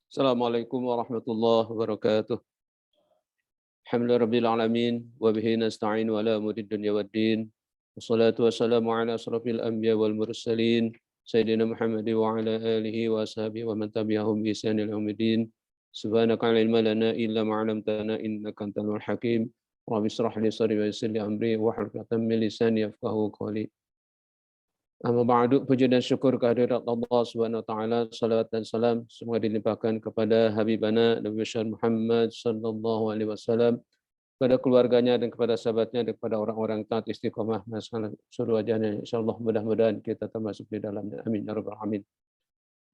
Assalamualaikum warahmatullahi wabarakatuh. Alhamdulillah alamin wa bihi nasta'in wa ala umuri dunya waddin. Wassalatu wassalamu ala asrafil anbiya wal mursalin sayyidina Muhammad wa ala alihi wa ashabihi wa man tabi'ahum bi ihsan ila yaumiddin. Subhanaka la ilma lana illa ma 'allamtana innaka antal hakim. Rabbi ishrah li sadri wa yassir li amri wahlul 'uqdatam min lisani yafqahu qawli. Amma ba'du, puji dan syukur kehadirat Allah Subhanahu wa taala, salawat dan salam semoga dilimpahkan kepada habibana Nabi besar Muhammad sallallahu alaihi wasallam, kepada keluarganya dan kepada sahabatnya dan kepada orang-orang taat istiqomah masalah suruh wajahnya. Insyaallah mudah-mudahan kita termasuk di dalamnya. Amin ya rabbal alamin.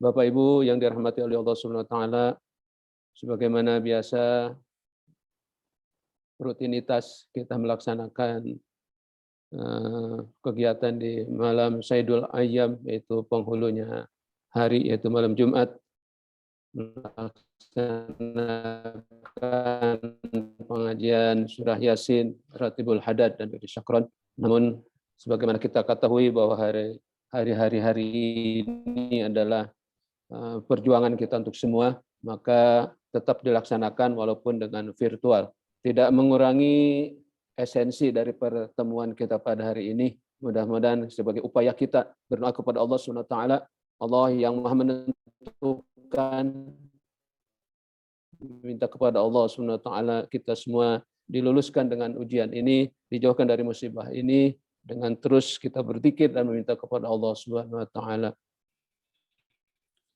Bapak Ibu yang dirahmati oleh Allah Subhanahu wa taala, sebagaimana biasa rutinitas kita melaksanakan kegiatan di malam Saidul Ayyam, yaitu penghulunya hari, yaitu malam Jumat, melaksanakan pengajian surah Yasin, Ratibul Hadad dan Wirid Syakron. Namun sebagaimana kita ketahui bahwa hari-hari ini adalah perjuangan kita untuk semua, maka tetap dilaksanakan walaupun dengan virtual. Tidak mengurangi esensi dari pertemuan kita pada hari ini. Mudah-mudahan sebagai upaya kita berdoa kepada Allah Subhanahu wa taala, Allah yang Maha menentukan, minta kepada Allah Subhanahu wa taala kita semua diluluskan dengan ujian ini, dijauhkan dari musibah ini, dengan terus kita berzikir dan meminta kepada Allah Subhanahu wa taala.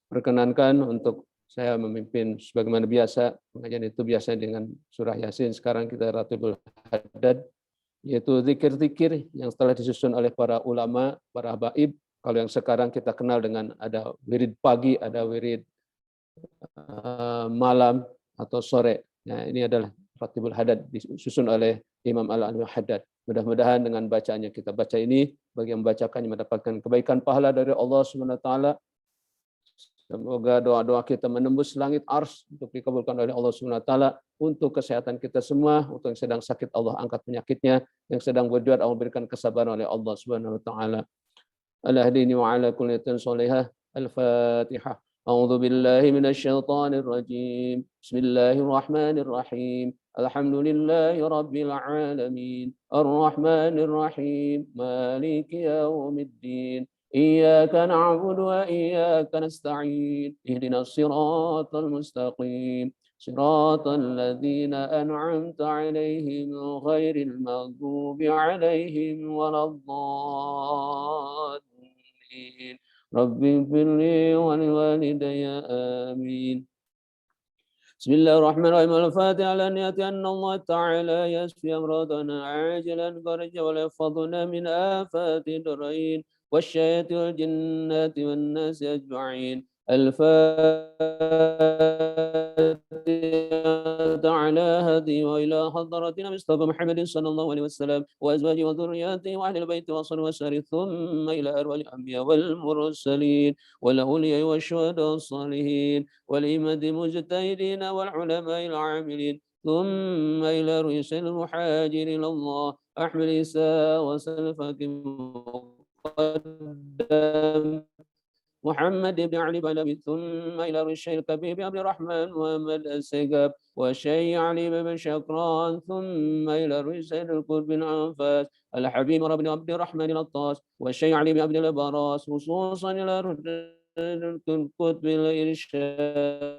Perkenankan untuk saya memimpin sebagaimana biasa, pengajian itu biasa dengan surah Yasin, sekarang kita Ratibul Hadad, yaitu zikir-zikir yang telah disusun oleh para ulama, para habaib. Kalau yang sekarang kita kenal dengan ada wirid pagi, ada wirid malam atau sore. Nah, ini adalah Ratibul Hadad disusun oleh Imam Al-Haddad. Mudah-mudahan dengan bacaannya kita baca ini, bagi yang membacakannya mendapatkan kebaikan pahala dari Allah Subhanahu wa taala. Semoga doa-doa kita menembus langit ars untuk dikabulkan oleh Allah Subhanahu wa taala, untuk kesehatan kita semua, untuk yang sedang sakit Allah angkat penyakitnya, yang sedang berjuang Allah berikan kesabaran oleh Allah Subhanahu wa taala. Al-Hadini wa ala kulli solihah. Al-Fatihah. A'udzu billahi minasyaitonir rajim. Bismillahirrahmanirrahim. Alhamdulillahi rabbil alamin. Ar-Rahmanir Rahim. Maliki yaumiddin. إياك نعبد وإياك نستعين اهدنا الصراط المستقيم صراط الذين أنعمت عليهم غير المغضوب عليهم ولا الضالين رب اغفر لي ولوالدي آمين. بسم الله الرحمن الرحيم. الفاتحة على نية أن الله تعالى يشفي أمراضنا عاجلا فرجا ويحفظنا من آفات الدارين والشياطين والجنات والناس أجمعين. الفاتحة على هدي وإلى حضرتنا مصطفى محمد صلى الله عليه وسلم وأزواجه وذرياته وأهل البيت وصحبه وسلم، ثم إلى أرواح الأنبياء والمرسلين والأولياء والشهداء والصالحين والأئمة المجتهدين والعلماء العاملين، ثم إلى رؤوس المحاجر إلى الله أحمد عيسى وسلفك مقدم محمد بن علي بلبي، ثم إلى الشيخ الكبير عبد الرحمن محمد السقاب والشيخ علي بن شكران، ثم إلى الرسول القرب بن أنفاس الحبيب بن عبد الرحمن العطاس والشيخ علي بن عبد البراس، خصوصا إلى القطب الإرشاد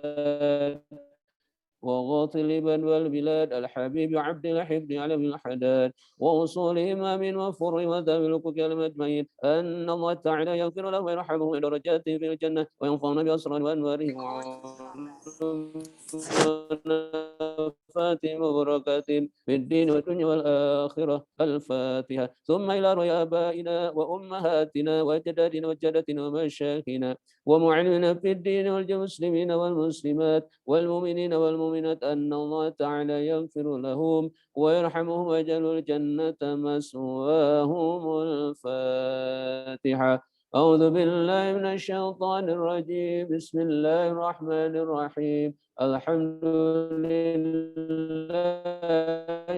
وغاطي الإبن والبلاد الحبيب عبد الحب على الحداد ووصول إمام وفر وذوي الحقوق المجمعين، أن الله تعالى يغفر له ويرحمه ودرجاته في الجنة وينفعنا بأسرار وأنواره وبركات في الدين والدنيا والآخرة. الفاتحة. ثم إلى روي آبائنا وأمهاتنا وأجدادنا وجداتنا ومشايخنا ومعلمنا في الدين والمسلمين والمسلمات والمؤمنين والمؤمنات، أن الله تعالى يغفر لهم ويرحمهم ويجعل الجنة مسواهم. الفاتحة. أعوذ بالله من الشيطان الرجيم. بسم الله الرحمن الرحيم. الحمد لله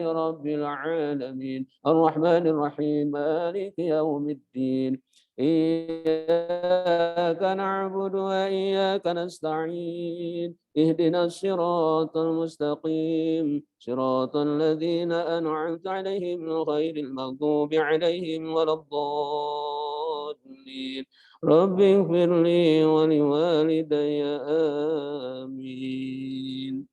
رب العالمين الرحمن الرحيم مالك يوم الدين. إياك نعبد وإياك نستعين. اهدنا الصراط المستقيم صراط الذين أنعمت عليهم غير المغضوب عليهم ولا الضالين. رب اغفر لي ولوالدي آمين.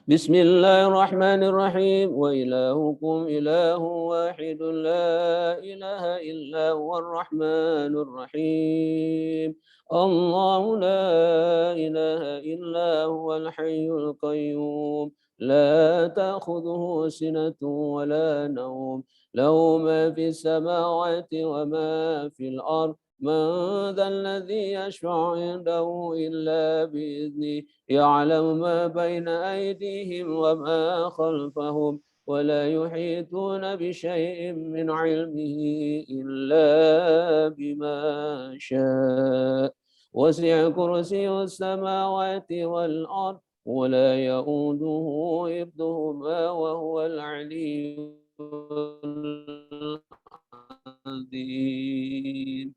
بسم الله الرحمن الرحيم. وإلهكم إله واحد لا إله إلا هو الرحمن الرحيم. الله لا إله إلا هو الحي القيوم لا تأخذه سنة ولا نوم له ما في السماوات وما في الأرض. من ذا الذي يشفع عنده إلا بإذنه يعلم ما بين أيديهم وما خلفهم ولا يحيطون بشيء من علمه إلا بما شاء. وسع كرسي السماوات والأرض ولا يؤوده حفظهما وهو العلي العظيم.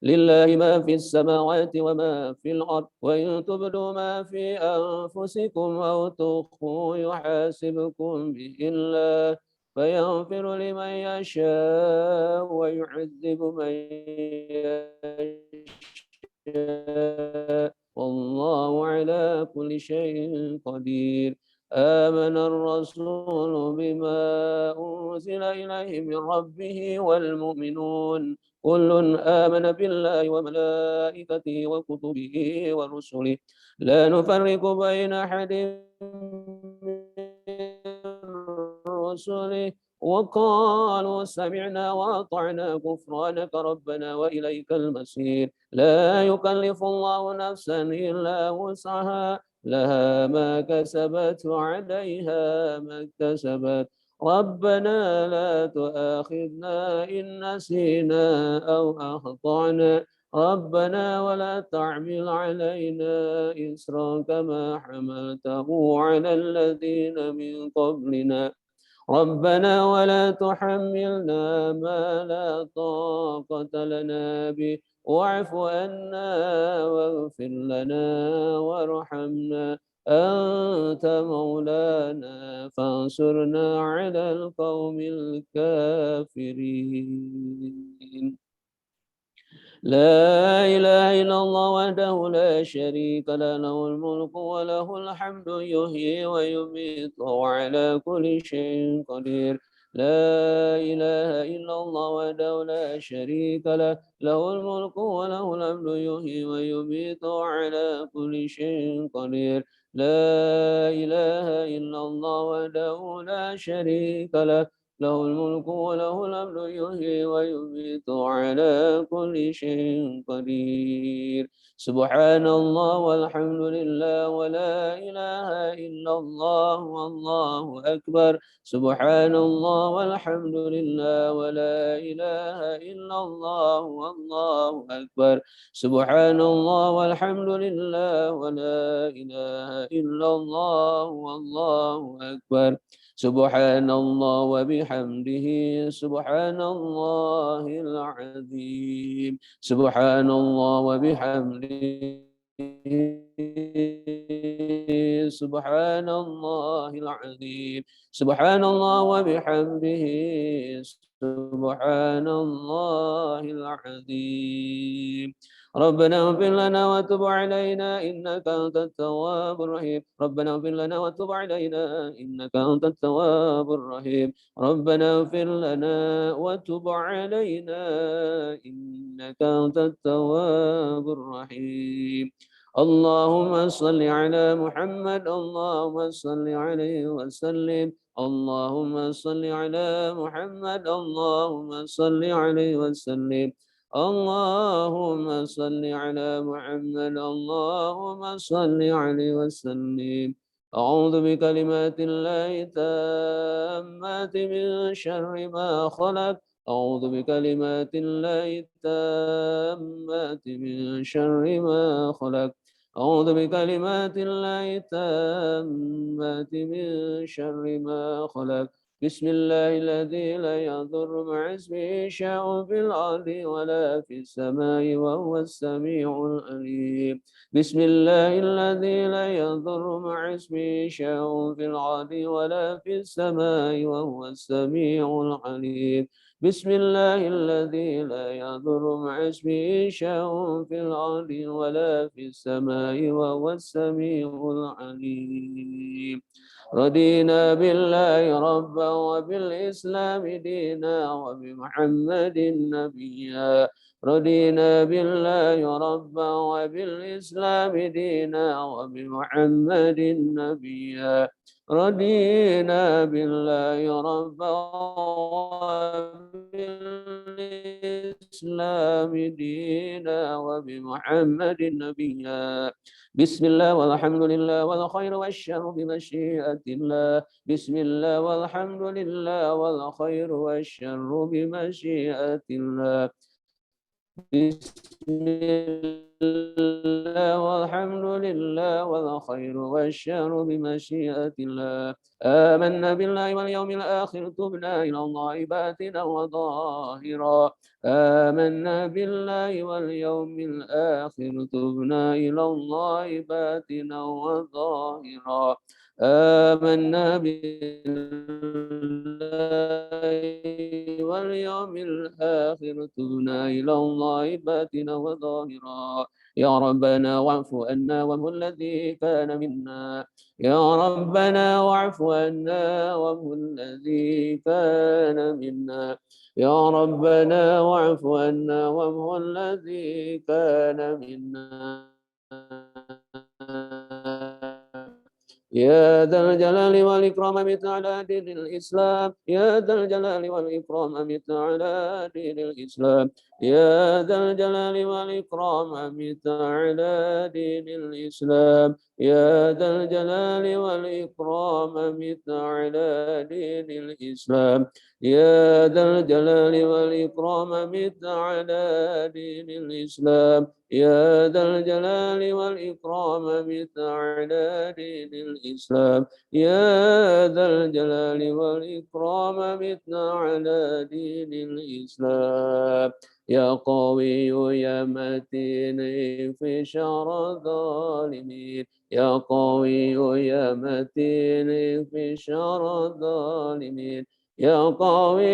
لله ما في السماوات وما في الأرض وإن تبدوا ما في أنفسكم أو تخفوا يحاسبكم به الله فيغفر لمن يشاء ويعذب من يشاء والله على كل شيء قدير. آمن الرسول بما أنزل إليه من ربه والمؤمنون كل آمن بالله وملائكته وكتبه ورسله لا نفرق بين أحد من رسله وقالوا سمعنا وأطعنا غفرانك ربنا وإليك المصير. لا يكلف الله نفسا إلا وسعها لها ما كسبت وعليها ما اكتسبت. ربنا لا تؤاخذنا إن نسينا أو أخطأنا ربنا ولا تحمل علينا إصرا كما حملته على الذين من قبلنا ربنا ولا تحملنا ما لا طاقة لنا به واعف عنا واغفر لنا وارحمنا أنت مولانا فانصرنا على القوم الكافرين. لا إله إلا الله وحده لا شريك له له الملك وله الحمد يحيي ويميت وهو على كل شيء قدير. لا إله إلا الله وحده لا شريك له له الملك وله الحمد يحيي ويميت وهو على كل شيء قدير. لا إله إلا الله وحده لا شريك له له الملك وله الأمر يحيي ويميت على كل شيء قدير. سبحان الله والحمد لله ولا إله إلا الله والله أكبر. سبحان الله والحمد لله ولا إله إلا الله والله أكبر. سبحان الله والحمد لله ولا إله إلا الله والله أكبر. سبحان الله وبحمده سبحان الله العظيم. سبحان الله وبحمده سبحان الله العظيم. سبحان الله وبحمده سبحان الله العظيم. ربنا اغفر لنا وتب علينا إنك أنت التواب الرحيم. ربنا اغفر لنا وتب علينا إنك أنت التواب الرحيم. ربنا اغفر لنا وتب علينا إنك أنت التواب الرحيم. اللهم صل على محمد اللهم صل عليه وسلم. اللهم صل على محمد اللهم صل عليه وسلم. اللهم صل على محمد اللهم صل عليه وسلم. أعوذ بكلمات الله التامات من شر ما خلق أعوذ بكلمات الله التامات من شر ما خلق. أعوذ بكلمات الله التامات من شر ما خلق. بسم الله الذي لا يضر مع اسمه شيء في الأرض ولا في السماء وهو السميع العليم. بسم الله الذي لا يضر مع اسمه شيء في الأرض ولا في السماء وهو السميع العليم. بسم الله الذي لا يضر مع اسمه شيء في الأرض ولا في السماء وهو السميع العليم. رضينا بالله ربا وبالإسلام دينا وبمحمد نبيا. رضينا بالله ربا وبالإسلام دينا وبمحمد نبيا. رضينا بالله ربا وبالإسلام دينا وبمحمد نبيا. بسم الله والحمد لله والخير والشر بمشيئة الله. بسم الله والحمد لله والخير والشر بمشيئة الله. بسم الله والحمد لله والخير والشر بمشيئة الله. آمنا بالله واليوم الآخر تبنا إلى الله باطنا وظاهرا. آمنا بالله واليوم الآخر تبنا إلى الله باطنا وظاهرا. آمنا بالله واليوم الآخر تبنا إلى الله باطنا وظاهرا. يا ربنا واعف عنا وهو الذي كان منا. يا ربنا واعف عنا وهو الذي كان منا. يا ربنا واعف عنا وهو الذي كان منا. يا ذا الجلال والإكرام أمت على دين الإسلام. يا ذا الجلال والإكرام أمت على دين الإسلام. يا ذا الجلال والإكرام أمت على دين الإسلام. يا ذا الجلال والإكرام أمت على دين الإسلام. يا ذا الجلال والإكرام أمت على دين الإسلام. يا ذا الجلال والإكرام أمت على دين الإسلام. يا ذا الجلال والإكرام أمت على دين الإسلام. يا قوي يا متين في شر الظالمين. يا قوي يا متين في شر الظالمين. يا قوي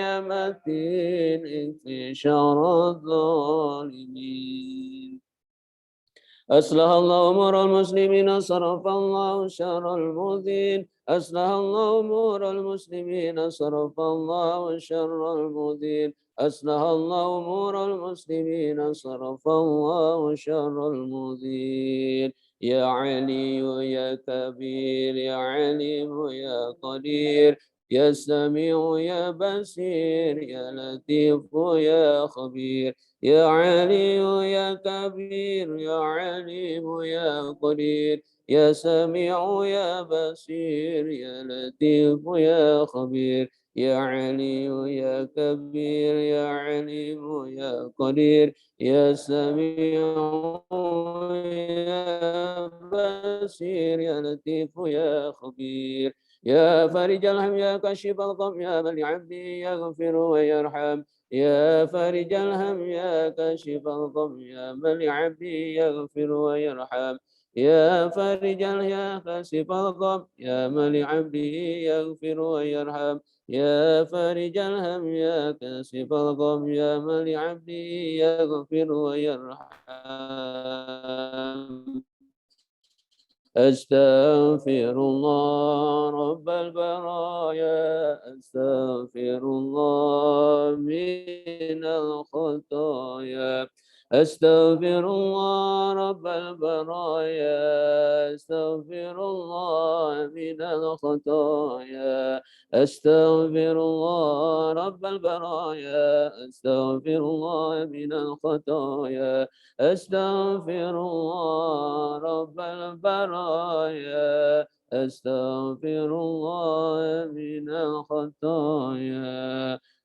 يا متين في شر الظالمين. أصلح الله أمور المسلمين صرف الله شر المؤذين. أصلح الله أمور المسلمين صرف الله شر المؤذين. أصلح الله أمور المسلمين صرف الله شر المؤذين. يا علي يا كبير يا عليم يا قدير يا سميع يا بصير يا لطيف يا خبير. يا علي يا كبير يا عليم يا قدير يا سميع يا بصير يا لطيف يا خبير. يا علي يا كبير يا عليم يا قدير يا سميع يا بصير يا لطيف يا خبير. يا فارج الهم يا كاشف الغم يا من لعبده يغفر ويرحم. يا فارج الهم يا كاشف الغم يا من لعبده يغفر ويرحم. يا فارج يا كاشف الغم يا من لعبده يغفر ويرحم. يا فارج الهم يا كاشف الغم يا من لعبده يغفر ويرحم. أستغفر الله رب البرايا. أستغفر الله من الخطايا. أستغفر الله رب البرايا. أستغفر الله من الخطايا. أستغفر الله رب البرايا. أستغفر الله من الخطايا. أستغفر الله رب البرايا. أستغفر الله من الخطايا.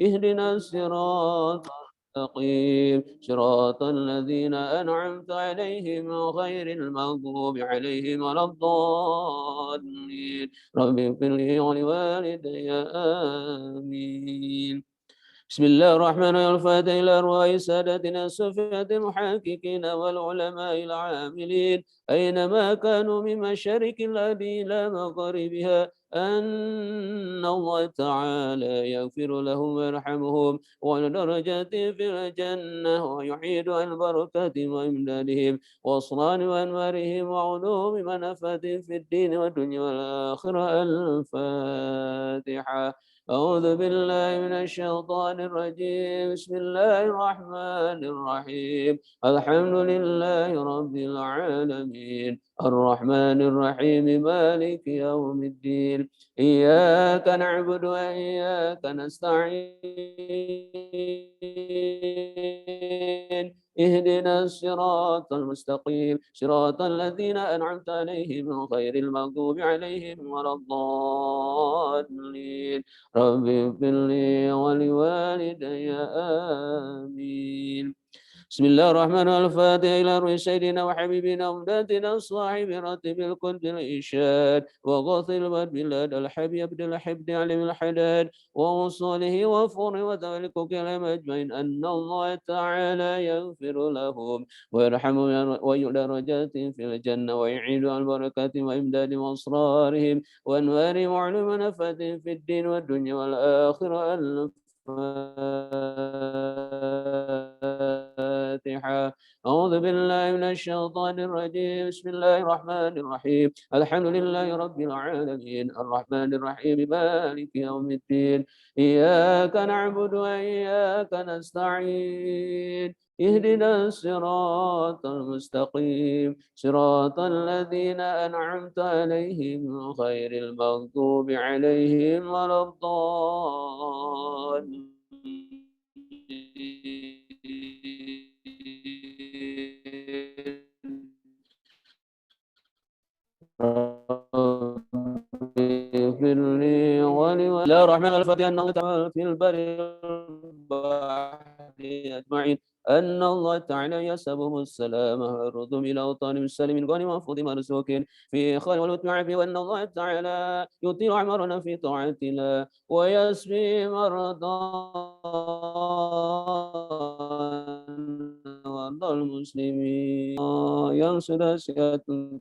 اهدنا الصراط المستقيم صراط الذين أنعمت عليهم غير المغضوب عليهم ولا الضالين رب اغفر لي ولوالدي آمين. بسم الله الرحمن الرحيم الفاتح إلى أرواح سادتنا الصفات المحققين والعلماء العاملين أينما كانوا من مشارق الأرض إلى مغاربها أن الله تعالى يغفر لهم ويرحمهم ودرجات في الجنة ويحيد عن بركات وإمدادهم وأسرار وأنوارهم وعلوم منافات في الدين والدنيا والآخرة. الفاتحة. أعوذ بالله من الشيطان الرجيم بسم الله الرحمن الرحيم الحمد لله رب العالمين الرحمن الرحيم مالك يوم الدين إياك نعبد وإياك نستعين اهدنا الصراط المستقيم صراط الذين أنعمت عليهم غير المغضوب عليهم ولا الضالين رب اغفر لي ولوالدي آمين. بسم الله الرحمن الرحيم الفاتحة إلى روح سيدنا وحبيبنا ومداتنا صاحب راتب القدس الإرشاد وغوث البلاد الحبيب عبد الحب علم الحداد ووصوله وفور وذلك كلام أجمعين أن الله تعالى يغفر لهم ويرحمهم ويدرجات في الجنة ويعيد عن بركات وإمداد وأسرارهم وأنوار وعلوم نفات في الدين والدنيا والآخرة. الفاتحة. أعوذ بالله من الشيطان الرجيم بسم الله الرحمن الرحيم الحمد لله رب العالمين الرحمن الرحيم مالك يوم الدين إياك نعبد وإياك نستعين اهدنا الصراط المستقيم صراط الذين أنعمت عليهم غير المغضوب عليهم ولا الضالين. اغفر لي لا الرحمن الفاتحة أن الله تعالى في البر والبحر أجمعين أن الله تعالى يسبهم السلام ويردهم إلى أوطان السلم من غير مفروض مرزوق في خير والمتمع فيه وأن الله تعالى يطيل أعمارنا في طاعة الله ويسفي مرضى المسلمين ينصر سيادة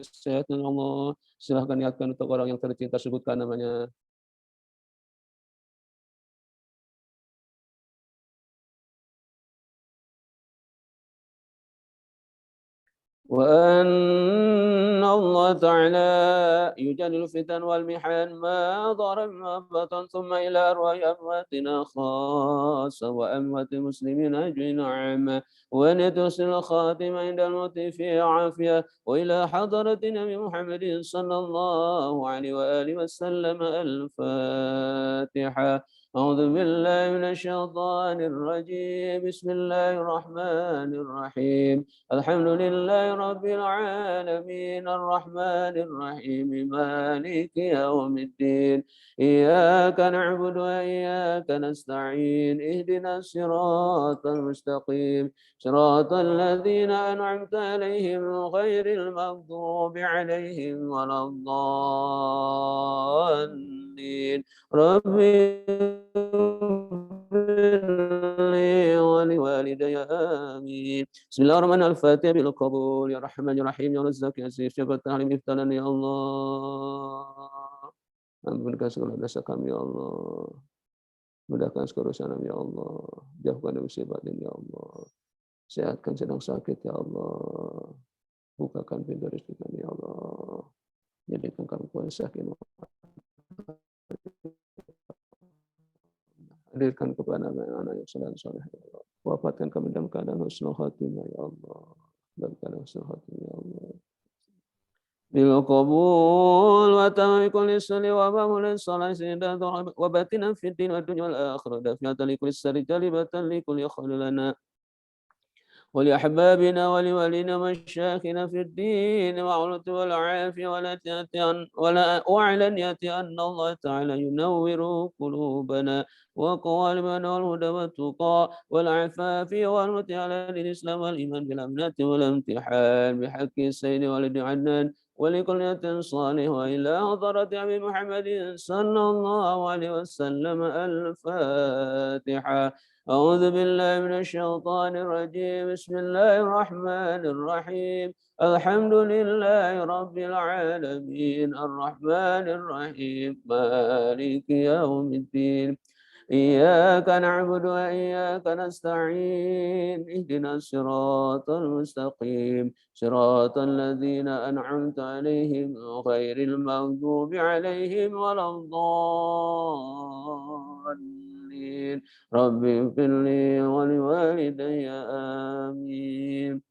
sehatnya Allah. Silahkan niatkan untuk orang yang tercinta, sebutkan namanya. وأن الله تعالى يجلل الفتن والمحن ما ضر ما بطن ثم إلى أرواح أمواتنا خاصة وأموات المسلمين أجمعين عامة وأن تحسن الخاتمة عند الموت في عافية وإلى حضرة نبي محمد صلى الله عليه وآله وسلم. الفاتحة. أعوذ بالله من الشيطان الرجيم بسم الله الرحمن الرحيم الحمد لله رب العالمين الرحمن الرحيم مالك يوم الدين إياك نعبد وإياك نستعين اهدنا الصراط المستقيم صراط الذين أنعمت عليهم غير المغضوب عليهم ولا الضالين ربي لي ولوالدي آمين. بسم الله الرحمن الرحيم الفاتحة بالقبول يا رحمن يا رحيم يا رزاق يا سيف يا فتاح لم يفتنن يا الله. Ampunkan segala dosa kami ya Allah. Mudahkan segala urusan ya Allah. Jauhkan dari musibah ini ya Allah. Sehatkan sedang sakit ya Allah. Bukakan pintu rezeki kami ya Allah. Jadikan kami puasa sakin. Hadirkan kepada anak-anak yang soleh ya Allah. Wafatkan kami dalam keadaan husnul khatimah ya Allah. Dalam keadaan husnul khatimah ya Allah. بالقبول وتمام كل سر وباب الصلاة سيدة وباتنا في الدين والدنيا والآخرة دافعة لكل سر جلبة لكل خير لنا ولأحبابنا ولوالينا ومشايخنا في الدين والعلة والعافية وأعلنية أن الله تعالى ينور قلوبنا وقوالبنا والهدى والتقى والعفاف والمتع على الإسلام والإيمان بالأمنة والامتحان بحق السيد والد عدنان ولكل صالح وإلى حضرة أبي محمد صلى الله عليه وسلم الفاتحة. أعوذ بالله من الشيطان الرجيم. بسم الله الرحمن الرحيم. الحمد لله رب العالمين الرحمن الرحيم مالك يوم الدين. إياك نعبد وإياك نستعين اهدنا الصراط المستقيم صراط الذين أنعمت عليهم غير المغضوب عليهم ولا الضالين. رب اغفر لي ولوالدي آمين.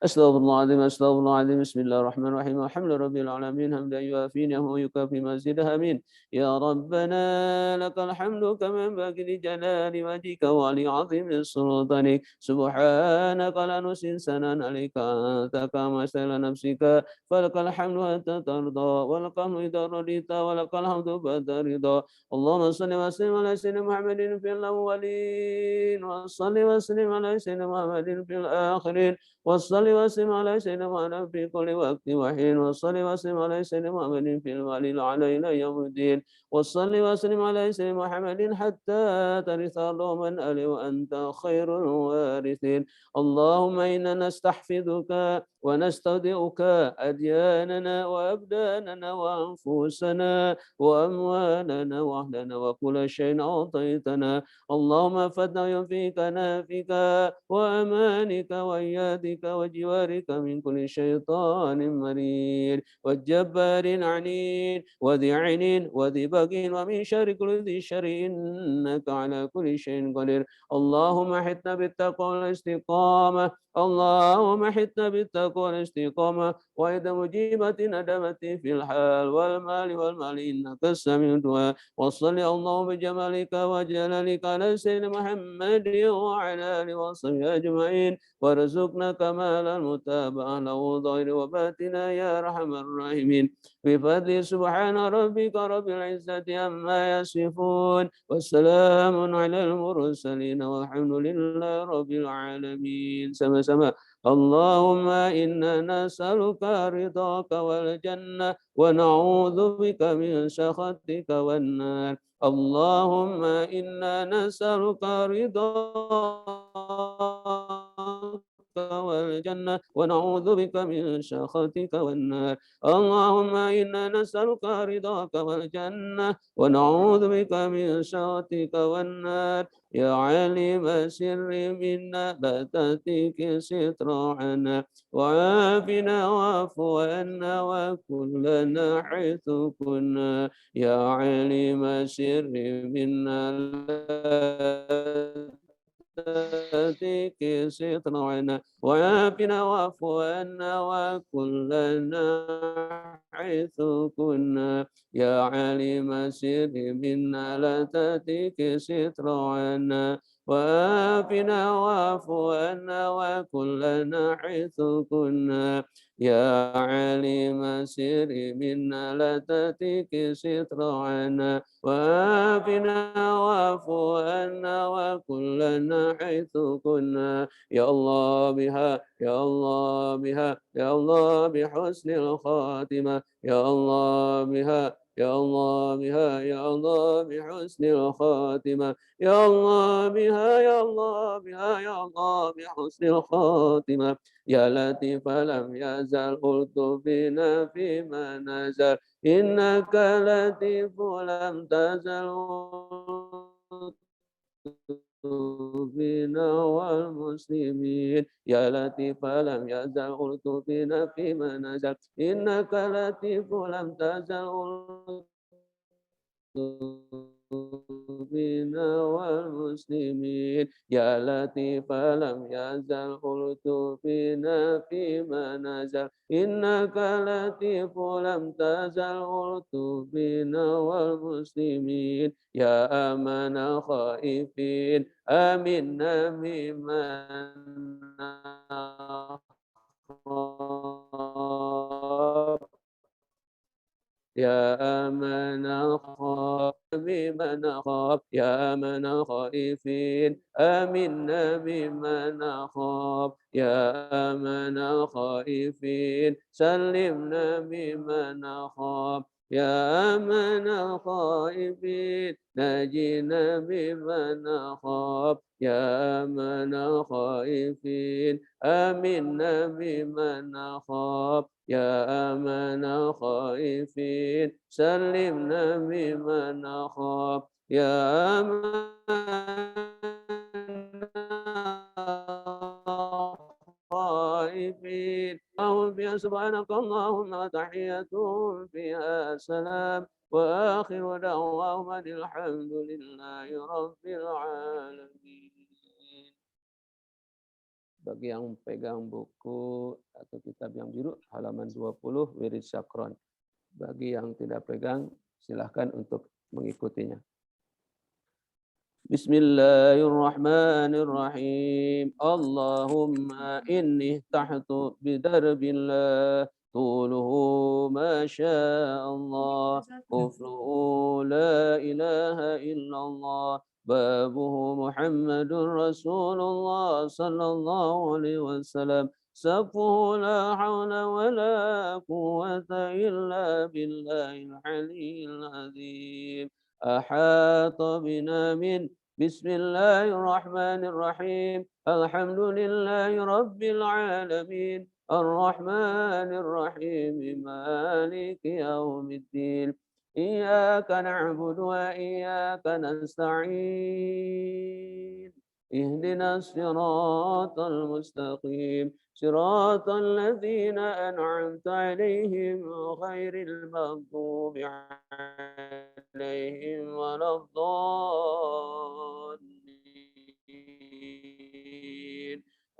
أستغفر الله العظيم أستغفر الله العظيم. بسم الله الرحمن الرحيم. الحمد لله رب العالمين حمدا يوافي نعمه ويكافي مزيده. آمين. يا ربنا لك الحمد كما ينبغي لجلال وجهك ولعظيم سلطانك. سبحانك لا نحصي ثناء عليك أنت كما سأل نفسك. فلك الحمد حتى ترضى ولك الحمد إذا رضيت ولك الحمد بعد رضا. اللهم صل وسلم على سيدنا محمد في الأولين وصل وسلم على سيدنا محمد في الآخرين وصل وسلم على سيدنا محمد في كل وقت وحين وصل وسلم على سيدنا محمد في الوالي الأعلى إلى يوم الدين وصل وسلم على سيدنا محمد حتى ترث الأرض من أهله وأنت خير الوارثين. اللهم إنا نستحفظك ونستودعك أدياننا وأبداننا وأنفسنا وأموالنا وأهلنا وكل شيء أعطيتنا. اللهم فتنا ينفيك نافك وأمانك وإيادك وجوارك من كل شيطان مريد والجبار عنيد وذي عين وذي بغي ومن شر كل ذي شر إنك على كل شيء قدير. اللهم حتنا بالتقوى والاستقامة. اللهم حتنا بالتقوى والاستقامة وإذا مجيبة ندمت في الحال والمال والمال إنك السميع الدعاء. وصل اللهم بجمالك وجلالك على سيدنا محمد وعلى آله وصحبه أجمعين وارزقنا كمال المتابعة له ظاهر وباطنا يا أرحم الراحمين. بفضل سبحان ربك رب العزة عما يصفون والسلام على المرسلين والحمد لله رب العالمين. سما اللهم إنا نسألك رضاك والجنة ونعوذ بك من سخطك والنار. اللهم إنا نسألك رضاك والجنة ونعوذ بك من سخطك والنار. اللهم إنا نسألك رضاك والجنة ونعوذ بك من سخطك والنار. يا عليم السر منا لا تأتيك ستر عنا وعافنا واعف عنا وكلنا حيث كنا. يا عليم السر منا لا تأتيك ستر عنا وعافنا واعف عنا وكلنا حيث كنا. يا عليم السر منا لا تأتيك ستر عنا وعافنا واعف عنا وكلنا حيث كنا. يا عليم السر منا لا تأتيك ستر عنا وعافنا واعف عنا وكلنا حيث كنا. يا الله بها يا الله بها يا الله بحسن الخاتمة. يا الله بها يا الله بها يا الله بحسن الخاتمة. يا الله بها يا الله بها يا الله بحسن الخاتمة. يا لطيف لم يزل قلت بنا فيما نزل إنك لطيف لم تزل بنا والمسلمين. يا لطيف لم يزل قلت بنا فيما نزل إنك لطيف لم تزل بنا والمسلمين يا لطيف لم يزل قلت فينا فيما نزل إنك لطيف لم تزل قلت فينا والمسلمين يا أمن خائفين آمنا ممن نخاف يا أمن خاف بمن خاف يا من خائفين آمنا بمن خاف يا أمن خائفين سلمنا بمن خاف يا أمن خائفين نجينا بمن خاف يا أمن خائفين آمنا بمن خاف يا أمن خائفين سلمنا ممن نخاف يا أمن خائفين اللهم فيها سبحانك اللهم تحيتهم فيها سلام وآخر دعواهم أن الحمد لله رب العالمين. Bagi yang pegang buku atau kitab yang biru, halaman 20, Wirid Syakron. Bagi yang tidak pegang, silahkan untuk mengikutinya. Bismillahirrahmanirrahim. Allahumma inni tahtu bidarbillah. Tuluhu ma Allah. Kufruhu la ilaha illallah. Babuhu Muhammadun Rasulullah sallallahu alaihi wasallam. Safuhu la hawla wa la quwwata illa billahil aliyyil azim. أحاط بنا من بسم الله الرحمن الرحيم الحمد لله رب العالمين الرحمن الرحيم مالك يوم الدين إياك نعبد وإياك نستعين اهدنا الصراط المستقيم صراط الذين أنعمت عليهم غير المغضوب عليهم ولا الضالين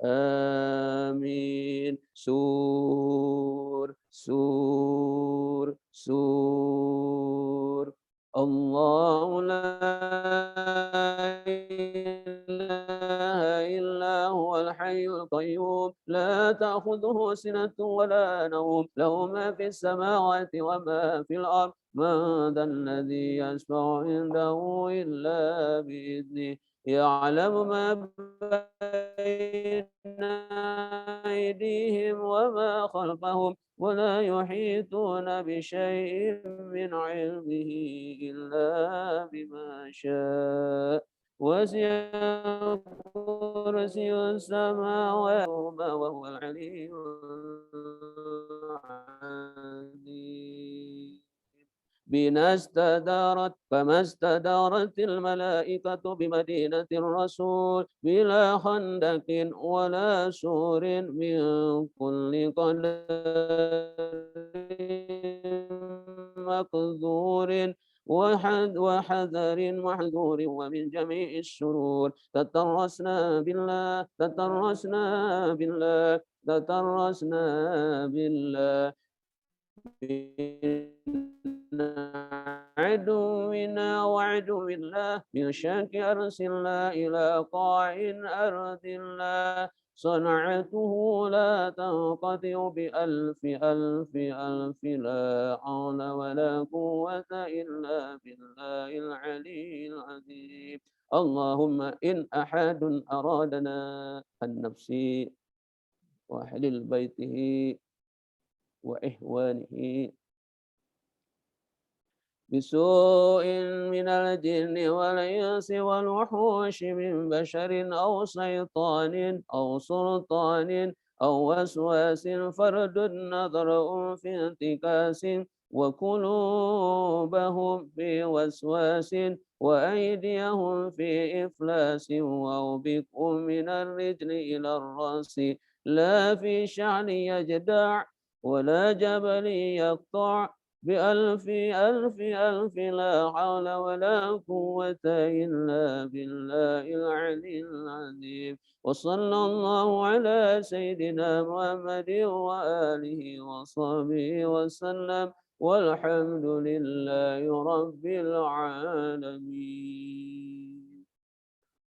آمين سور سور سور الله لا إله إلا هو الحي القيوم لا تأخذه سنة ولا نوم له ما في السماوات وما في الأرض من ذا الذي يشفع عنده إلا بإذنه يعلم ما بين أيديهم وما خلفهم ولا يحيطون بشيء من علمه إلا بما شاء وسع كرسي السماوات وهو العلي العظيم بنا استدارت فما استدارت الملائكة بمدينة الرسول بلا خندق ولا سور من كل قدر مقدور وحذر محذور ومن جميع الشرور تترسنا بالله تترسنا بالله تترسنا بالله عدونا وعدو الله من شاك أرس الله إلى قاع أرض الله صنعته لا تنقطع بألف ألف ألف لا حول ولا قوة إلا بالله العلي العظيم اللهم إن أحد أرادنا النفس وأهل بيته وإخوانه بسوء من الجن والإنس والوحوش من بشر أو شيطان أو سلطان أو وسواس فرد النظر في انتكاس وقلوبهم في وسواس وأيديهم في إفلاس وأوبكهم من الرجل إلى الرأس لا في شعر يجدع ولا جبل يقطع بألف ألف ألف لا حول ولا قوة إلا بالله العلي العظيم وصلى الله على سيدنا محمد وآله وصحبه وسلم والحمد لله رب العالمين.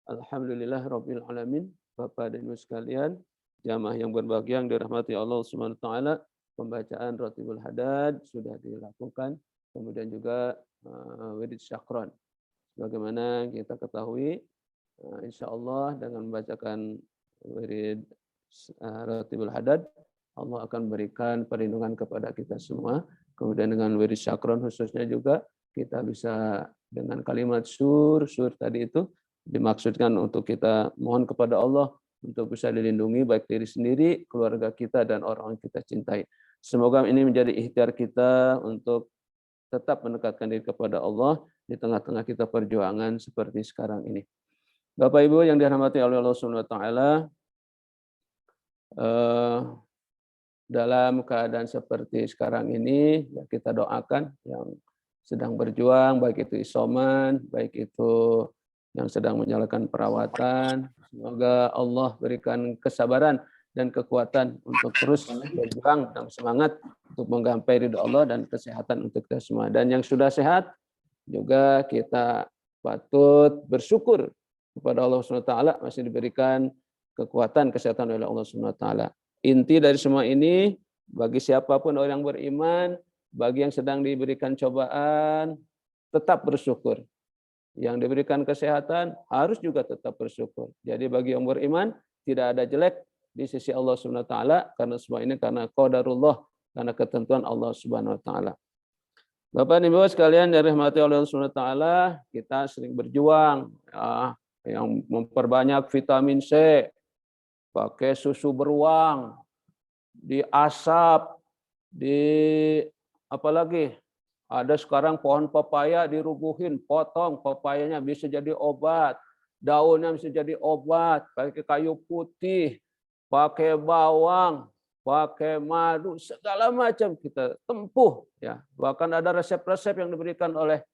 Alhamdulillah Rabbil Alamin. Bapak dan Ibu sekalian, jamaah yang berbahagia yang dirahmati Allah Subhanahu wa taala, pembacaan Ratibul Hadad sudah dilakukan, kemudian juga wirid syakron. Bagaimana kita ketahui, insyaallah dengan membacakan wirid Ratibul Hadad, Allah akan berikan perlindungan kepada kita semua. Kemudian dengan wirid syakron khususnya juga kita bisa dengan kalimat sur tadi itu dimaksudkan untuk kita mohon kepada Allah untuk bisa dilindungi baik diri sendiri, keluarga kita, dan orang yang kita cintai. Semoga ini menjadi ikhtiar kita untuk tetap mendekatkan diri kepada Allah di tengah-tengah kita perjuangan seperti sekarang ini. Bapak Ibu yang dirahmati oleh Allah Subhanahu wa taala, dalam keadaan seperti sekarang ini ya kita doakan yang sedang berjuang, baik itu isoman, baik itu yang sedang menjalankan perawatan. Semoga Allah berikan kesabaran dan kekuatan untuk terus berjuang dan semangat untuk menggapai ridho Allah dan kesehatan untuk kita semua. Dan yang sudah sehat juga kita patut bersyukur kepada Allah SWT masih diberikan kekuatan kesehatan oleh Allah SWT. Inti dari semua ini bagi siapapun orang yang beriman, bagi yang sedang diberikan cobaan, tetap bersyukur. Yang diberikan kesehatan harus juga tetap bersyukur. Jadi bagi yang beriman tidak ada jelek di sisi Allah Subhanahu wa taala karena semua ini karena qadarullah, karena ketentuan Allah Subhanahu wa taala. Bapak dan Ibu sekalian yang dirahmati oleh Allah Subhanahu wa taala, kita sering berjuang ya, yang memperbanyak vitamin C, pakai susu beruang, diasap, apalagi ada sekarang pohon pepaya dirubuhin, potong pepayanya bisa jadi obat, daunnya bisa jadi obat, pakai kayu putih, pakai bawang, pakai madu, segala macam kita tempuh ya. Bahkan ada resep-resep yang diberikan oleh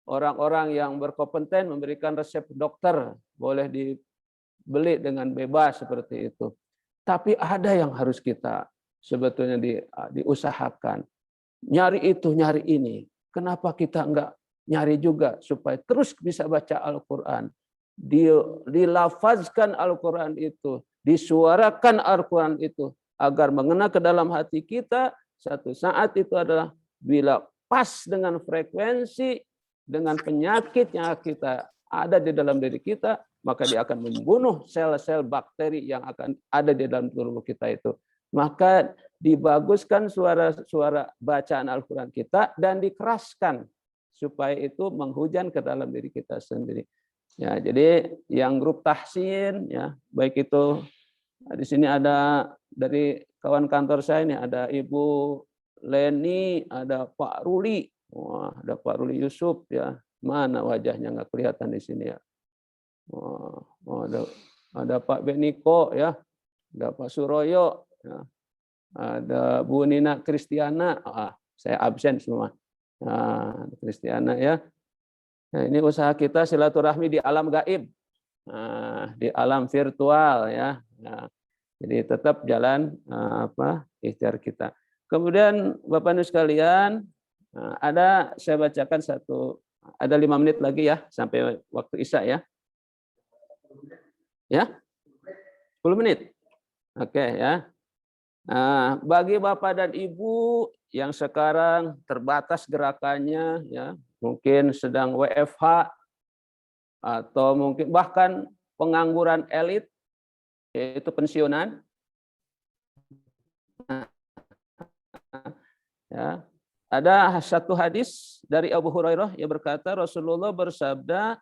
orang-orang yang berkompeten memberikan resep dokter, boleh dibeli dengan bebas seperti itu. Tapi ada yang harus kita sebetulnya diusahakan. Nyari itu, nyari ini. Kenapa kita enggak nyari juga supaya terus bisa baca Al-Quran. Dilafazkan Al-Quran itu. Disuarakan Al-Quran itu. Agar mengena ke dalam hati kita. Satu saat itu adalah bila pas dengan frekuensi, dengan penyakit yang kita ada di dalam diri kita, maka dia akan membunuh sel-sel bakteri yang akan ada di dalam tubuh kita itu. Maka dibaguskan suara bacaan Al-Quran kita dan dikeraskan supaya itu menghujan ke dalam diri kita sendiri. Ya, jadi yang grup tahsin ya, baik itu di sini ada dari kawan kantor saya ini ada Ibu Leni, ada Pak Ruli. Wah, ada Pak Ruli Yusuf ya. Mana wajahnya nggak kelihatan di sini ya. Wah, ada Pak Beniko ya. Ada Pak Suroyo ya. Ada Bu Nina Kristiana, saya absen semua. Nah, Kristiana ya. Nah, ini usaha kita silaturahmi di alam gaib, di alam virtual ya. Nah, jadi tetap jalan ikhtiar kita. Kemudian Bapak Ibu sekalian, saya bacakan ada 5 menit lagi ya sampai waktu Isya ya. Ya, 10 menit. Oke ya. Nah, bagi Bapak dan Ibu yang sekarang terbatas gerakannya, ya, mungkin sedang WFH atau mungkin bahkan pengangguran elit, yaitu pensiunan, ya, ada satu hadis dari Abu Hurairah yang berkata Rasulullah bersabda,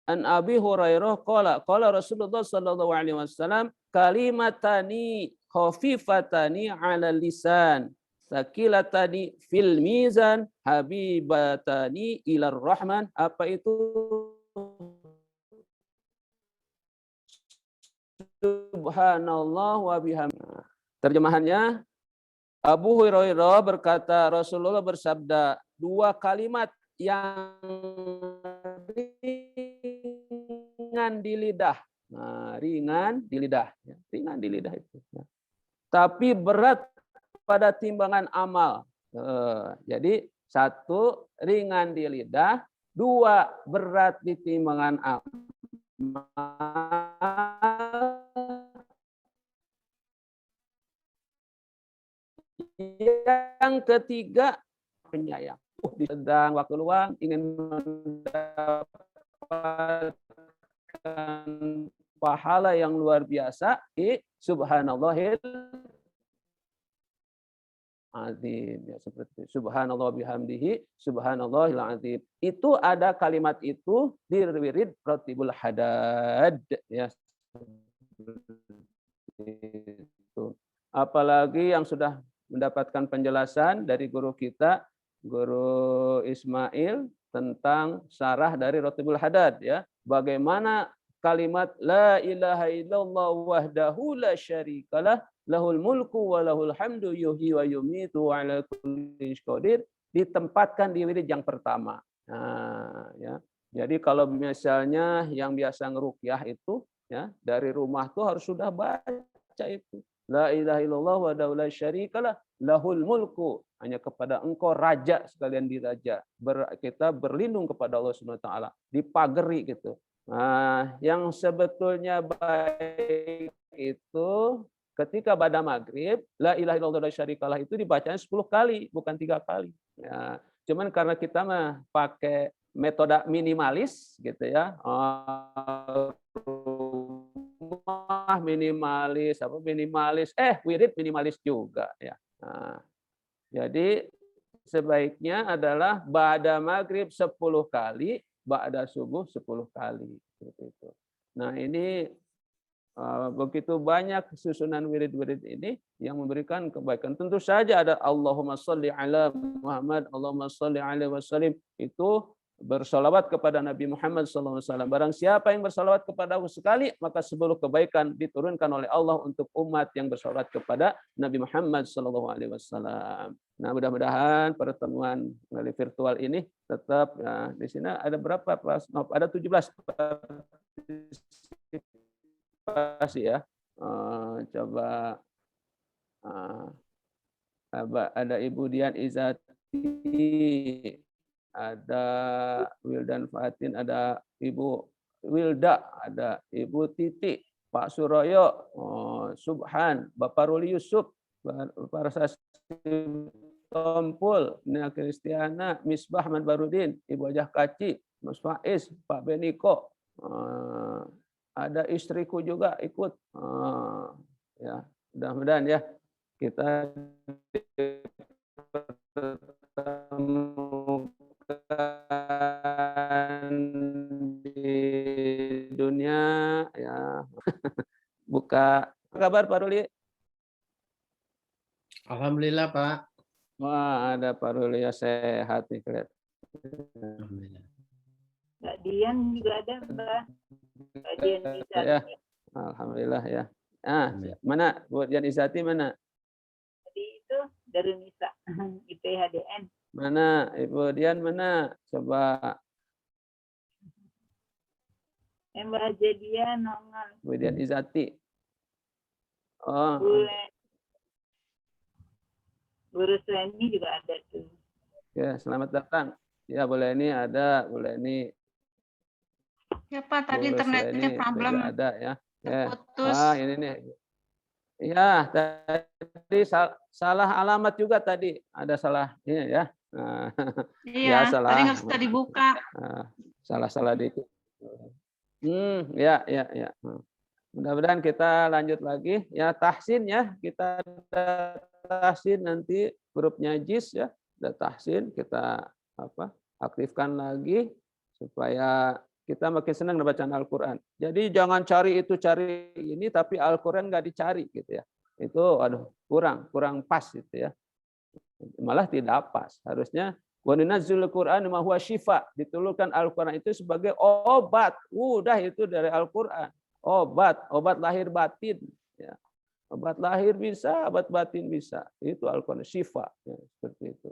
An Abi Hurairah qala Rasulullah sallallahu alaihi wasallam kalimatani khafifatani 'ala lisan sakilatani fil mizan habibatani ilar rahman. Apa itu? Subhanallah wa bihamdihi. Terjemahannya, Abu Hurairah berkata, Rasulullah bersabda, dua kalimat yang ringan di lidah. Nah, ringan di lidah. Ringan di lidah itu. Tapi berat pada timbangan amal. Jadi satu, ringan di lidah. Dua, berat di timbangan amal. Yang ketiga, penyayang. Sedang waktu luang ingin mendapatkan pahala yang luar biasa, subhanallahil azim, ya seperti subhanallah bihamdihi subhanallahil azim. Itu ada kalimat itu di wirid Ratibul Hadad, ya. Itu. Apalagi yang sudah mendapatkan penjelasan dari guru kita, Guru Ismail, tentang syarah dari Ratibul Hadad, ya. Bagaimana kalimat la ilaha illallah wahdahu la syarikalah lahul mulku wa lahul hamdu yuhyi wa yumitu wa ala kulli qadir ditempatkan di wirid yang pertama. Nah, ya. Jadi kalau misalnya yang biasa ngeruqyah itu, ya, dari rumah tuh harus sudah baca itu. La ilaha illallah wahdahu la syarikalah lahul mulku, hanya kepada engkau raja sekalian diraja. Kita berlindung kepada Allah Subhanahu wa taala, dipagari gitu. Nah, yang sebetulnya baik itu ketika pada maghrib, la ilaha illallah la syarikalah itu dibacanya 10 kali, bukan 3 kali. Ya, cuman karena kita mah pakai metode minimalis gitu ya. Minimalis, wirid minimalis juga, ya. Nah, jadi sebaiknya adalah ba'da maghrib 10 kali, ba'da subuh 10 kali, seperti itu. Nah, ini begitu banyak susunan wirid-wirid ini yang memberikan kebaikan. Tentu saja ada Allahumma sholli ala Muhammad, Allahumma sholli alaihi wasallim, itu bersolawat kepada Nabi Muhammad SAW. Barang siapa yang bersolawat kepada Allah sekali, maka 10 kebaikan diturunkan oleh Allah untuk umat yang bersolawat kepada Nabi Muhammad SAW. Nah, mudah-mudahan pertemuan melalui virtual ini tetap, ya, di sini ada berapa? Ada 17 partisipasi, ya. Coba ada Ibu Dian Izati, ada Wildan Fatin, ada Ibu Wilda, ada Ibu Titi, Pak Suroyo, Subhan, Bapak Ruli Yusuf, Bapak Rasasi Tompul, Nia Kristiana, Misbah Ahmad Barudin, Ibu Ajah Kaci, Mas Faiz, Pak Beniko, ada istriku juga ikut. Ya, mudah-mudahan ya kita di dunia, ya. Buka. Apa kabar Pak Ruli? Alhamdulillah Pak. Wah, ada Pak Ruli ya, sehat nih kelihatan. Alhamdulillah. Mbak Dian juga ada, Mbak. Mbak Dian Izati. Ya. Alhamdulillah ya. Mana buat Dian Izati mana? Jadi itu dari Nisa IPHDN. Mana Ibu Dian mana? Coba. Mbak Jadian nongol. Bu Dian Izati. Oh. Guru Suemi juga ada tuh. Ya, selamat datang. Ya, boleh ini ada, boleh ini. Ya Pak, tadi internetnya problem. Ada ya. Putus. Ini nih. Ya, tadi salah alamat juga tadi. Ada salah ini ya. Iya, ya, salah. tadi nggak bisa dibuka. Salah dikit. Ya. Mudah-mudahan kita lanjut lagi. Ya, tahsin ya. Kita ada tahsin nanti grupnya JIS ya. Ada tahsin, kita aktifkan lagi supaya kita makin senang bacaan Al-Quran. Jadi jangan cari ini, tapi Al-Quran nggak dicari gitu ya. Itu kurang pas gitu ya. Malah tidak pas. Harusnya wa nunazzilul Qur'an ma huwa syifa. Diturunkan Al-Quran itu sebagai obat. Udah itu dari Al-Quran. Obat lahir batin. Ya. Obat lahir bisa, obat batin bisa. Itu Al-Quran syifa, ya, seperti itu.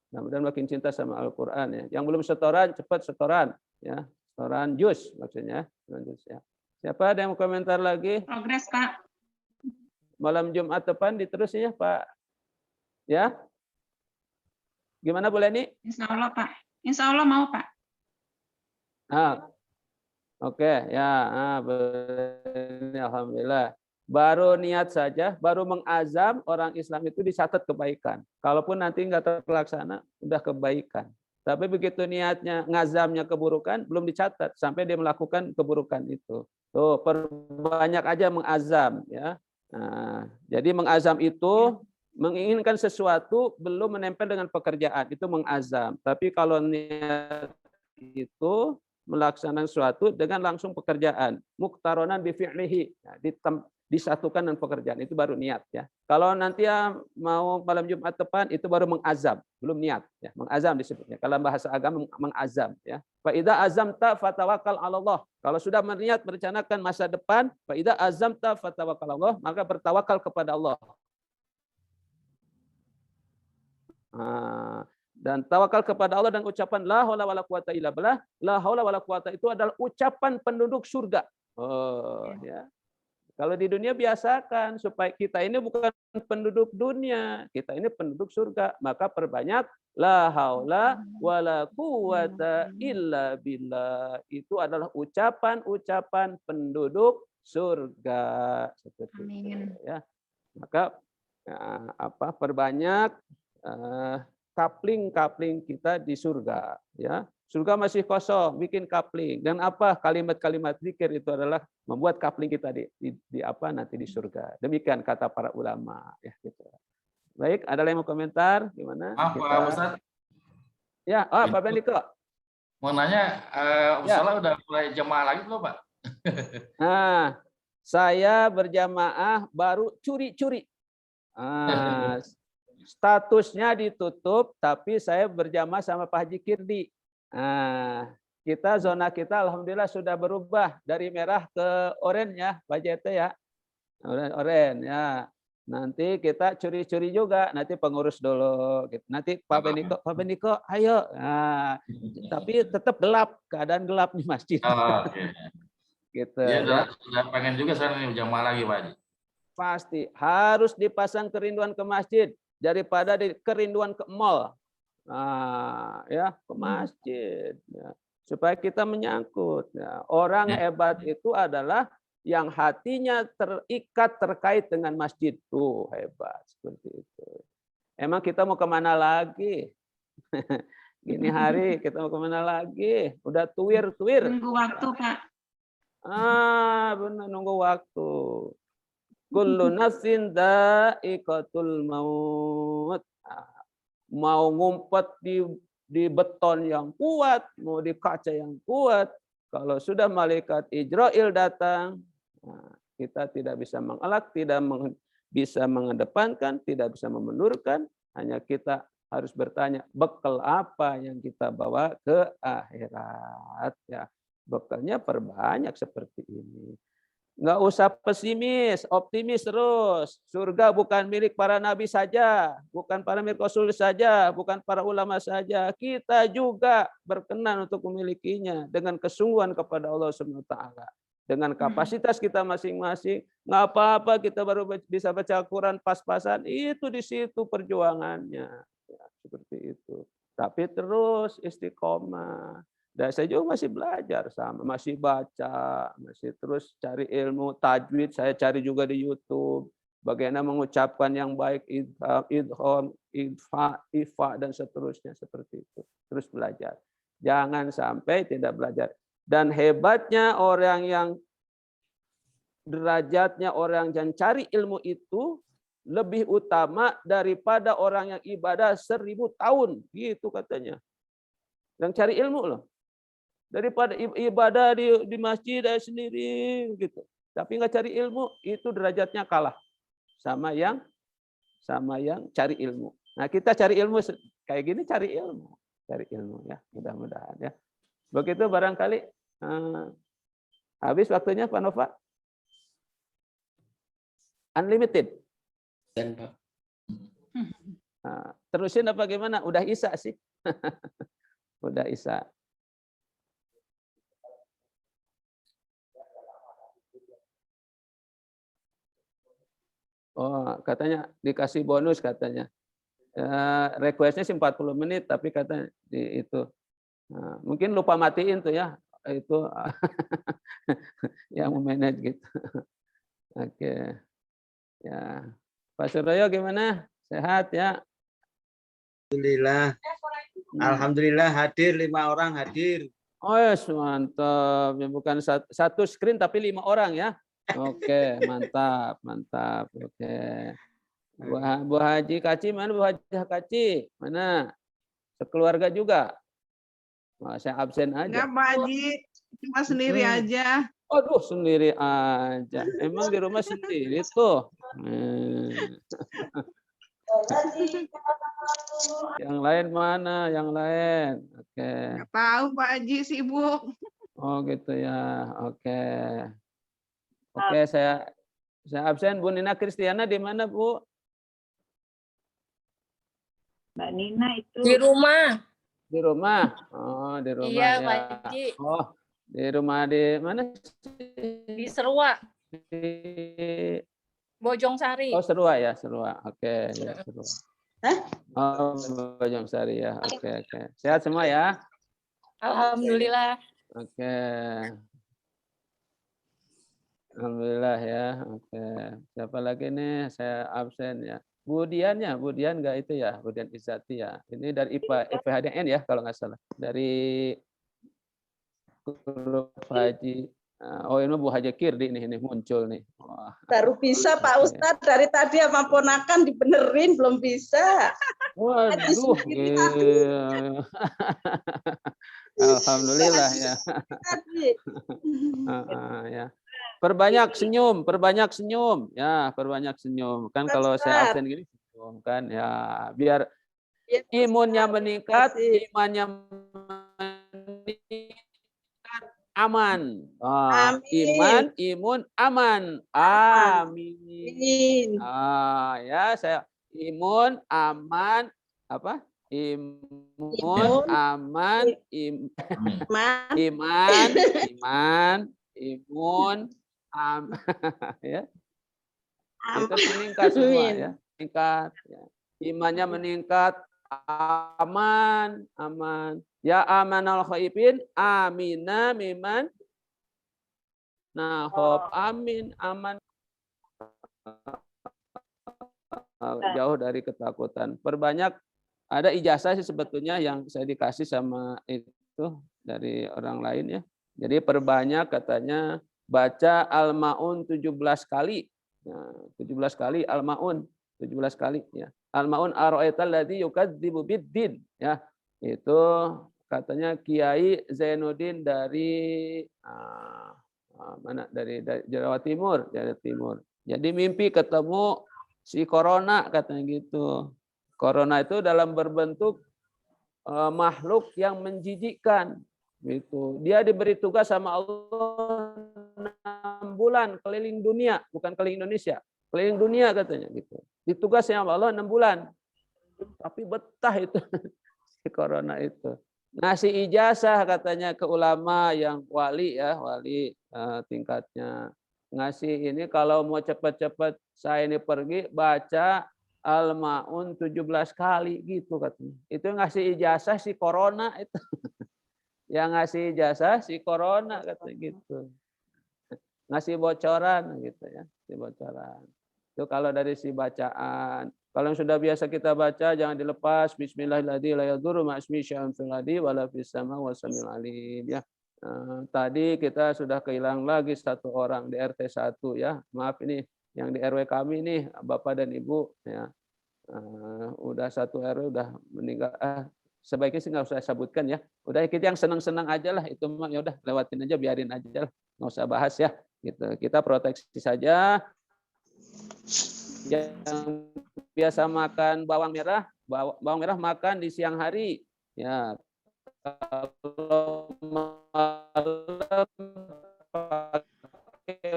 Mudah-mudahan makin cinta sama Al-Quran ya. Yang belum setoran cepat setoran ya. Setoran jus maksudnya. Setoran jus, ya. Siapa ada yang mau komentar lagi? Progres, Pak. Malam Jumat depan diterusnya Pak. Ya. Gimana boleh nih? Insya Allah, Pak. Insya Allah mau, Pak. Ah, oke ya. Boleh. Alhamdulillah. Baru niat saja, baru mengazam orang Islam itu dicatat kebaikan. Kalaupun nanti nggak terlaksana, udah kebaikan. Tapi begitu niatnya ngazamnya keburukan, belum dicatat sampai dia melakukan keburukan itu. Tuh, perbanyak aja mengazam ya. Nah, jadi mengazam itu menginginkan sesuatu belum menempel dengan pekerjaan, itu mengazam. Tapi kalau niat itu melaksanakan sesuatu dengan langsung pekerjaan, muqtaronan bi fi'lihi. Nah, disatukan dengan pekerjaan, itu baru niat ya. Kalau nanti ya mau malam Jumat depan itu baru mengazam, belum niat ya. Mengazam disebutnya. Kalau bahasa agama mengazam ya. Fa idza azamta fatawakkal 'ala Allah. Kalau sudah berniat merencanakan masa depan, fa idza azamta fatawakkal 'ala Allah, maka bertawakal kepada Allah. Dan tawakal kepada Allah dan ucapan la haula wala quwata illa billah. La haula wala quwata itu adalah ucapan penduduk surga. Oh ya. Kalau di dunia biasakan supaya kita ini bukan penduduk dunia, kita ini penduduk surga, maka perbanyak la haula wala quwata illa billah. Itu adalah ucapan-ucapan penduduk surga seperti itu ya. Maka perbanyak kapling kita di surga ya. Surga masih kosong, bikin kapling. Dan apa kalimat-kalimat zikir itu adalah membuat kapling kita nanti di surga. Demikian kata para ulama ya gitu. Baik, ada yang mau komentar gimana? Maaf Pak Ustadz. Ya, Pak Beniko. Mau nanya, Ustadz udah mulai jemaah lagi belum Pak? Nah, saya berjamaah baru curi-curi. Statusnya ditutup, tapi saya berjamaah sama Pak Haji Kirdi. Zona kita alhamdulillah sudah berubah dari merah ke oranye ya, Pak JT ya. Oranye ya. Nanti kita curi-curi juga, nanti pengurus dulu gitu. Nanti Pak Beniko, ayo. Tapi tetap gelap, keadaan gelap di masjid. Okay. Gitu. Ya, udah pengen juga saya nih jamaah lagi Pak Haji. Pasti harus dipasang kerinduan ke masjid daripada kerinduan ke mall. Ya ke masjid ya. Supaya kita menyangkut ya. Orang hebat itu adalah yang hatinya terikat terkait dengan masjid tuh hebat seperti itu. Emang kita mau kemana lagi? Gini hari kita mau kemana lagi? Udah tuir. Nunggu waktu Pak. Benar nunggu waktu. Kullu nafsin dha'iqatul maut. Mau ngumpet di beton yang kuat, mau di kaca yang kuat, kalau sudah malaikat Ijrail datang, kita tidak bisa mengelak, tidak bisa mengedepankan, tidak bisa memundurkan, hanya kita harus bertanya, bekal apa yang kita bawa ke akhirat ya. Bekalnya perbanyak seperti ini. Nggak usah pesimis, optimis terus. Surga bukan milik para nabi saja, bukan para milik Rasul saja, bukan para ulama saja. Kita juga berkenan untuk memilikinya dengan kesungguhan kepada Allah SWT. Dengan kapasitas kita masing-masing, nggak apa-apa kita baru bisa baca Al-Quran pas-pasan, itu di situ perjuangannya. Ya, seperti itu. Tapi terus istiqomah. Dan saya juga masih belajar masih baca, masih terus cari ilmu tajwid, saya cari juga di YouTube bagaimana mengucapkan yang baik, idgham, ifa dan seterusnya seperti itu. Terus belajar. Jangan sampai tidak belajar. Dan hebatnya orang yang derajatnya orang yang cari ilmu itu lebih utama daripada orang yang ibadah 1000 tahun, gitu katanya. Yang cari ilmu loh. Daripada ibadah di masjid sendiri gitu, tapi nggak cari ilmu, itu derajatnya kalah sama yang cari ilmu. Nah kita cari ilmu kayak gini, cari ilmu ya, mudah-mudahan ya. Begitu barangkali habis waktunya Pak Nova. Unlimited. Dan Pak. Nah, terusin apa gimana? Udah Isya sih. Udah Isya. Oh, katanya dikasih bonus katanya. Requestnya sih 40 menit, tapi katanya di itu. Nah, mungkin lupa matiin tuh ya. Itu yang memanage gitu. Oke. Ya. Pak Suryo gimana? Sehat ya? Alhamdulillah. Alhamdulillah hadir 5 orang hadir. Oh yes, mantap. Ya, bukan satu screen tapi 5 orang ya. Oke, mantap, mantap. Oke. Bu Haji Kaci mana Bu Haji Kaci? Mana? Sekeluarga juga? Wah, saya absen aja. Enggak, Pak Haji. Cuma sendiri aja. Aduh, sendiri aja. Emang di rumah sendiri tuh. Yang lain mana? Yang lain. Oke. Enggak tahu Pak Haji sibuk. Oh gitu ya. Oke. Oke, saya absen. Bu Nina Kristiana di mana, Bu? Mbak Nina itu Di rumah. Di rumah. Oh, di rumah Iya, ya. Pak Haji. Oh, di rumah di mana? Di Serua, Di Bojong Sari. Oh, Serua ya, Serua. Oke, ya, Serua. Oh, Bojong Sari ya. Oke, oke. Sehat semua ya? Alhamdulillah. Oke. Alhamdulillah ya. Oke. Siapa lagi nih? Saya absen ya. Bu Dian ya, Bu Dian nggak itu ya, Bu Dian Izzati ya. Ini dari IPHDN ya kalau nggak salah. Dari grup Haji. Oh ini Bu Haji Kirdi ini muncul nih. Wah. Baru bisa Pak Ustadz, dari tadi sama ponakan dibenerin belum bisa. Waduh. Iya. Alhamdulillah ya. Ya. Perbanyak senyum ya, perbanyak senyum. Kan kalau saya absen gini senyum kan ya, biar imunnya meningkat, imannya meningkat, aman. Imun, aman. Amin. Ya, saya imun, aman, apa? Imun, aman, iman, imun, ya. Itu meningkat semua ya. Meningkat. Ya. Imannya meningkat, aman, aman. Ya amanal khaifin, amina miman. Nah, khof, amin, aman. Jauh dari ketakutan. Perbanyak, ada ijazah sih sebetulnya yang saya dikasih sama itu dari orang lain ya. Jadi perbanyak katanya baca Al-Maun 17 kali. Nah, 17 kali Al-Maun, 17 kali ya. Al-Maun ara'aital ladzi yukadzibu biddin ya. Itu katanya Kiai Zainuddin dari mana dari Jawa Timur, Jawa Timur. Jadi mimpi ketemu si corona katanya gitu. Corona itu dalam berbentuk makhluk yang menjijikkan. Gitu. Dia diberi tugas sama Allah 6 bulan keliling dunia, bukan keliling Indonesia, keliling dunia katanya gitu. Ditugasnya sama Allah 6 bulan. Tapi betah itu si corona itu. Ngasih ijazah katanya ke ulama yang wali ya, wali tingkatnya. Ngasih ini kalau mau cepat-cepat saya ini pergi baca Al-Maun 17 kali gitu katanya. Itu ngasih ijazah si corona itu. Yang ngasih ijazah si corona katanya gitu. Ngasih bocoran gitu ya, si bocoran. Itu kalau dari si bacaan. Kalau yang sudah biasa kita baca jangan dilepas. Bismillahirrahmanirrahim. La yadurru ma'asmi syai'un fil ardi wala fis sama wa samiul alim ya. Tadi kita sudah kehilangan lagi 1 orang di RT 1 ya. Maaf ini yang di RW kami nih Bapak dan Ibu ya. Udah 1 RW udah meninggal. Sebaiknya sih nggak usah sebutkan ya. Udah kita yang senang-senang aja lah itu mah ya udah lewatin aja, biarin aja lah. Nggak usah bahas ya. Gitu. Kita proteksi saja. Yang biasa makan bawang merah makan di siang hari ya. Kalau malam pakai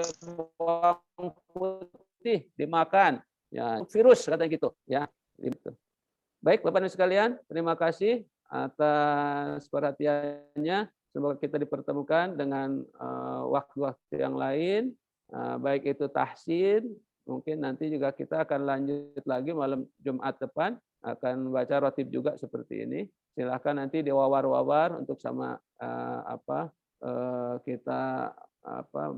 bawang putih dimakan. Ya, virus katanya gitu. Ya, gitu. Baik, Bapak dan sekalian, terima kasih atas perhatiannya. Semoga kita dipertemukan dengan waktu-waktu yang lain, baik itu tahsin, mungkin nanti juga kita akan lanjut lagi malam Jumat depan, akan baca rotib juga seperti ini. Silahkan nanti diwawar-wawar untuk sama kita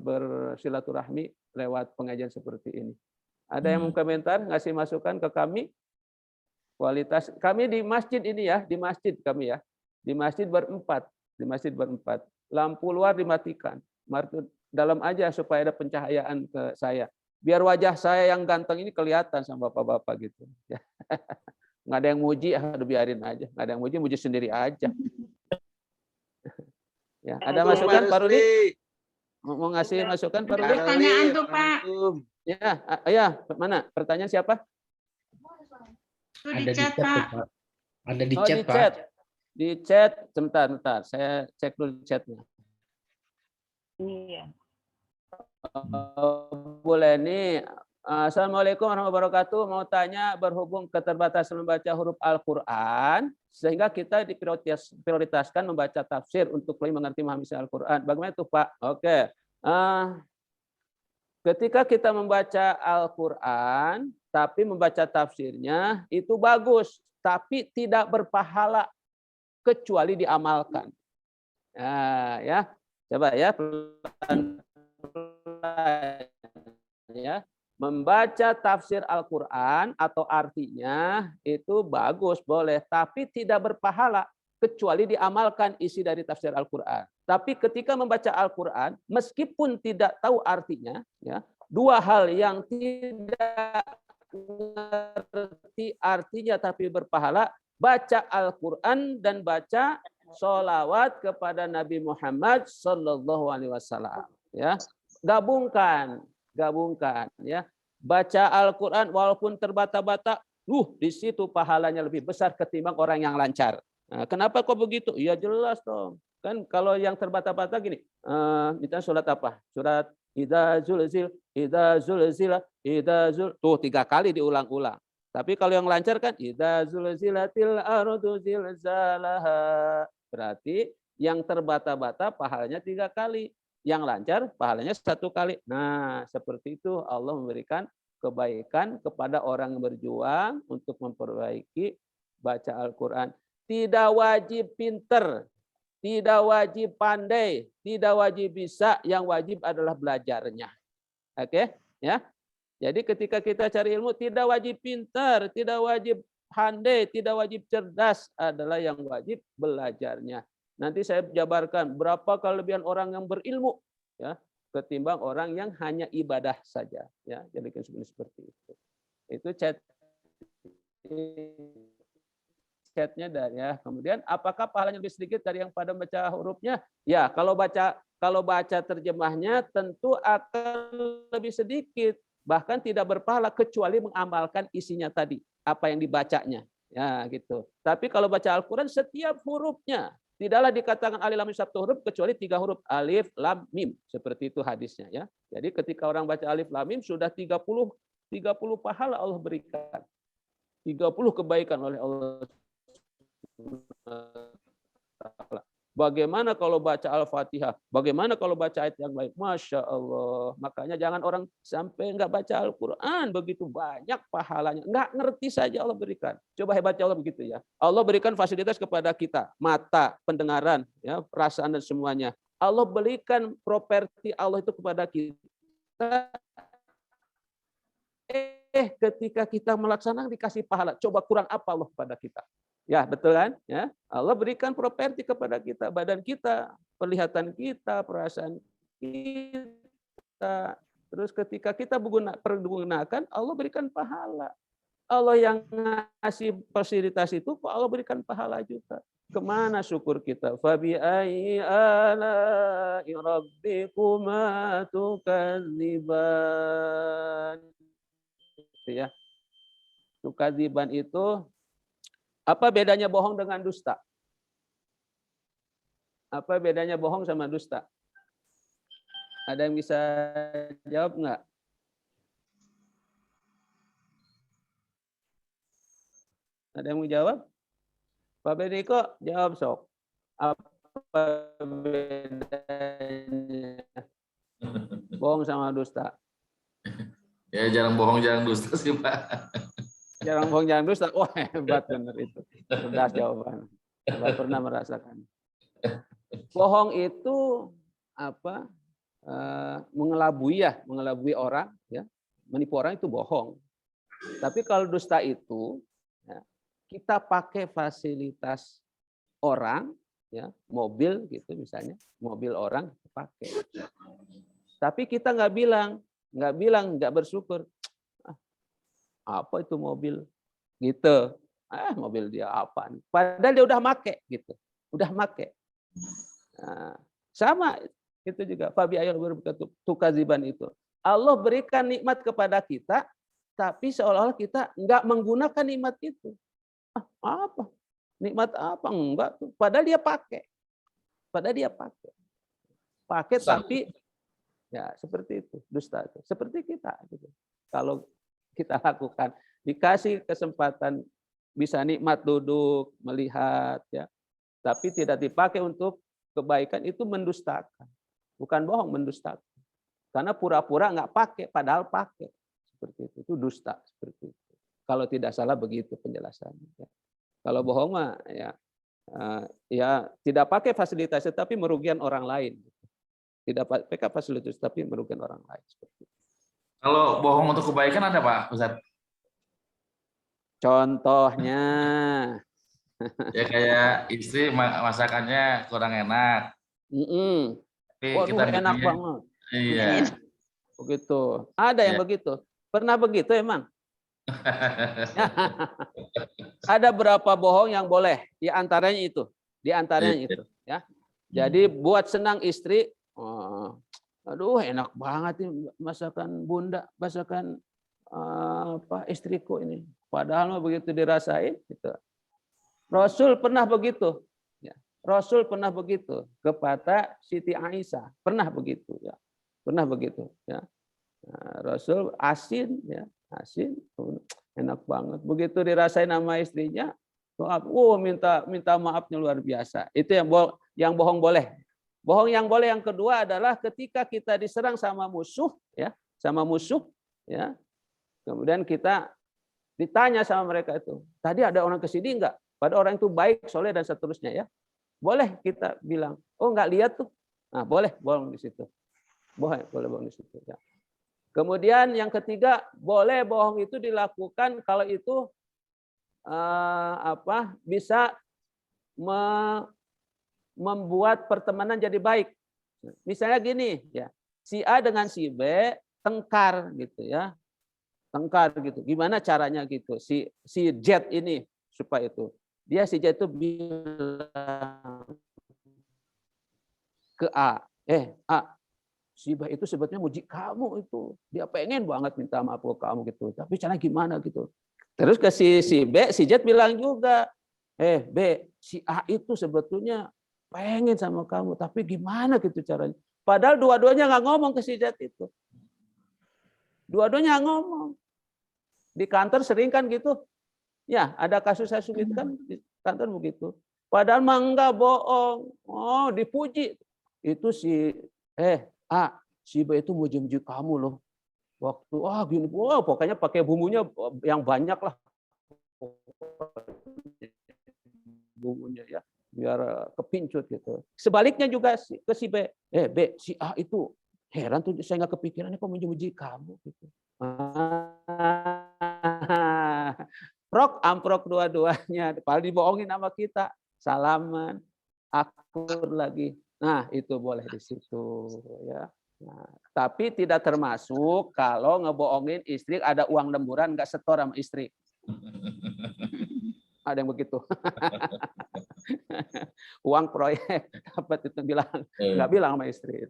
bersilaturahmi lewat pengajian seperti ini. Ada yang mau komentar, ngasih masukan ke kami? Kualitas kami di masjid ini ya, di masjid kami ya, di masjid berempat, lampu luar dimatikan, dalam aja supaya ada pencahayaan ke saya, biar wajah saya yang ganteng ini kelihatan sama bapak-bapak gitu. Nggak ada yang muji, aduh biarin aja, nggak ada yang muji sendiri aja. Ya, ada masukan Pak Rudi? Mau ngasih masukan Pak Rudi? Pertanyaan tuh Pak. Ya, mana? Pertanyaan siapa? Itu Ada di chat Pak. Pak. Ada di Oh, chat, di Pak. chat. Di chat, sebentar. Saya cek dulu chatnya. Iya. Boleh nih. Assalamualaikum warahmatullahi wabarakatuh. Mau tanya berhubung keterbatasan membaca huruf Al-Quran, sehingga kita diprioritaskan membaca tafsir untuk lebih mengerti memahami Al-Quran. Bagaimana itu Pak? Oke. Ketika kita membaca Al-Quran, tapi membaca tafsirnya itu bagus, tapi tidak berpahala kecuali diamalkan. Nah, ya, coba ya, ya, membaca tafsir Al-Quran atau artinya itu bagus, boleh, tapi tidak berpahala kecuali diamalkan isi dari tafsir Al-Quran. Tapi ketika membaca Al-Quran, meskipun tidak tahu artinya, ya, dua hal yang tidak mengerti artinya tapi berpahala, baca Al-Quran dan baca sholawat kepada Nabi Muhammad Sallallahu Alaihi Wasallam. Ya, gabungkan, ya. Baca Al-Quran walaupun terbata-bata, di situ pahalanya lebih besar ketimbang orang yang lancar. Nah, kenapa kok begitu? Ya jelas dong. Kan kalau yang terbata-bata gini, kita surat apa? Surat Idza zulzil, tuh 3 kali diulang-ulang. Tapi kalau yang lancar kan idza zulzilatil ardu zilzalaha. Berarti yang terbata-bata pahalanya 3 kali. Yang lancar pahalanya 1 kali. Nah, seperti itu Allah memberikan kebaikan kepada orang yang berjuang untuk memperbaiki baca Al-Quran. Tidak wajib pinter, tidak wajib pandai, tidak wajib bisa, yang wajib adalah belajarnya. Oke, ya. Jadi ketika kita cari ilmu, tidak wajib pintar, tidak wajib pandai, tidak wajib cerdas, adalah yang wajib belajarnya. Nanti saya jabarkan berapa kelebihan orang yang berilmu, ya, ketimbang orang yang hanya ibadah saja, ya. Jadi seperti itu. Itu chatnya dari ya. Kemudian apakah pahalanya lebih sedikit dari yang pada baca hurufnya? Ya, kalau baca terjemahnya tentu akan lebih sedikit, bahkan tidak berpahala kecuali mengamalkan isinya tadi, apa yang dibacanya. Ya, gitu. Tapi kalau baca Al-Qur'an setiap hurufnya tidaklah dikatakan alif lam mim 1 huruf kecuali 3 huruf alif lam mim. Seperti itu hadisnya ya. Jadi ketika orang baca alif lam mim sudah 30 pahala Allah berikan. 30 kebaikan oleh Allah. Bagaimana kalau baca Al-Fatihah? Bagaimana kalau baca ayat yang lain? Masya Allah. Makanya jangan orang sampai nggak baca Al-Quran, begitu banyak pahalanya. Nggak ngerti saja Allah berikan. Coba hebatnya Allah begitu ya. Allah berikan fasilitas kepada kita. Mata, pendengaran, ya, perasaan dan semuanya. Allah berikan properti Allah itu kepada kita. Ketika kita melaksanakan dikasih pahala. Coba kurang apa Allah kepada kita? Ya, betul kan? Ya, Allah berikan properti kepada kita, badan kita, penglihatan kita, perasaan kita. Terus ketika kita pergunakan, Allah berikan pahala. Allah yang ngasih fasilitas itu, Allah berikan pahala juga. Kemana syukur kita? Fabi ayyi ala'i rabbikuma tukadziban. Ya. Tukadziban itu apa bedanya bohong dengan dusta? Apa bedanya bohong sama dusta? Ada yang bisa jawab nggak? Ada yang mau jawab? Pak Beniko, jawab sok. Apa bedanya bohong sama dusta? Ya jarang bohong, jarang dusta sih Pak. Jarang bohong, jangan dusta. Wah, hebat benar itu. Cerdas jawaban. Nggak pernah merasakan. Bohong itu apa? Mengelabui orang, ya. Menipu orang itu bohong. Tapi kalau dusta itu, ya, kita pakai fasilitas orang, ya, mobil gitu misalnya, mobil orang pakai. Tapi kita nggak bersyukur. Apa itu mobil? Gitu. Mobil dia apa? Padahal dia udah make gitu. Udah make. Nah, sama itu juga Fabi ayat tukaziban itu. Allah berikan nikmat kepada kita, tapi seolah-olah kita nggak menggunakan nikmat itu. Apa? Nikmat apa? Enggak tuh. Padahal dia pakai. Pakai tapi ya seperti itu, dusta itu. Seperti kita gitu. Kalau kita lakukan, dikasih kesempatan bisa nikmat duduk, melihat, ya, tapi tidak dipakai untuk kebaikan, itu mendustakan. Bukan bohong, mendustakan. Karena pura-pura nggak pakai, padahal pakai. Seperti itu dusta. Seperti itu. Kalau tidak salah begitu penjelasannya. Ya. Kalau bohong mah ya tidak pakai fasilitas, tapi merugikan orang lain. Tidak pakai fasilitas, tapi merugikan orang lain. Seperti itu. Kalau bohong untuk kebaikan ada Pak Ustadz? Contohnya, Ya kayak istri masakannya kurang enak. Tapi waduh, enak banget. Iya. Begitu. Ada yang begitu. Pernah begitu emang? Ada berapa bohong yang boleh? Di antaranya itu. Ya. Jadi buat senang istri, aduh enak banget nih masakan bunda, masakan istriku ini. Padahal begitu dirasain, gitu. Rasul pernah begitu. Ya. Rasul pernah begitu kepada Siti Aisyah. Pernah begitu. Ya. Pernah begitu. Ya. Nah, Rasul asin, ya, asin, enak banget. Begitu dirasain sama istrinya, minta maafnya luar biasa. Itu yang bohong boleh. Bohong yang boleh yang kedua adalah ketika kita diserang sama musuh, ya, ya. Kemudian kita ditanya sama mereka itu, tadi ada orang kesini enggak? Pada orang itu baik, soleh dan seterusnya, ya. Boleh kita bilang, oh enggak lihat tuh. Nah, boleh bohong di situ. Boleh bohong di situ, ya. Kemudian yang ketiga, boleh bohong itu dilakukan kalau itu bisa membuat pertemanan jadi baik. Misalnya gini, ya, si A dengan si B tengkar gitu, ya, tengkar gitu. Gimana caranya gitu? Si Z ini supaya itu si Z itu bilang ke A, A, si B itu sebetulnya muji kamu itu, dia pengen banget minta maaf ke kamu gitu, tapi caranya gimana gitu. Terus ke si B, si Z bilang juga, B, si A itu sebetulnya pengen sama kamu, tapi gimana gitu caranya. Padahal dua-duanya nggak ngomong ke si Z itu. Dua-duanya ngomong. Di kantor sering kan gitu. Ya, ada kasus saya sulit kan di kantor begitu. Padahal mah enggak, bohong. Oh, dipuji. Itu si si B itu muji-muji kamu loh. Waktu gini, pokoknya pakai bumbunya yang banyak lah. Bumbunya ya, biar kepincut gitu. Sebaliknya juga ke si B, B, si A itu heran tuh, saya nggak kepikiran kok muji-muji kamu gitu. Amprok dua-duanya, paling dibohongin sama kita, salaman, akur lagi. Nah, itu boleh di situ, ya. Nah, tapi tidak termasuk kalau ngebohongin istri ada uang lemburan nggak setor sama istri. Ada yang begitu. Uang proyek dapat itu nggak bilang sama istri.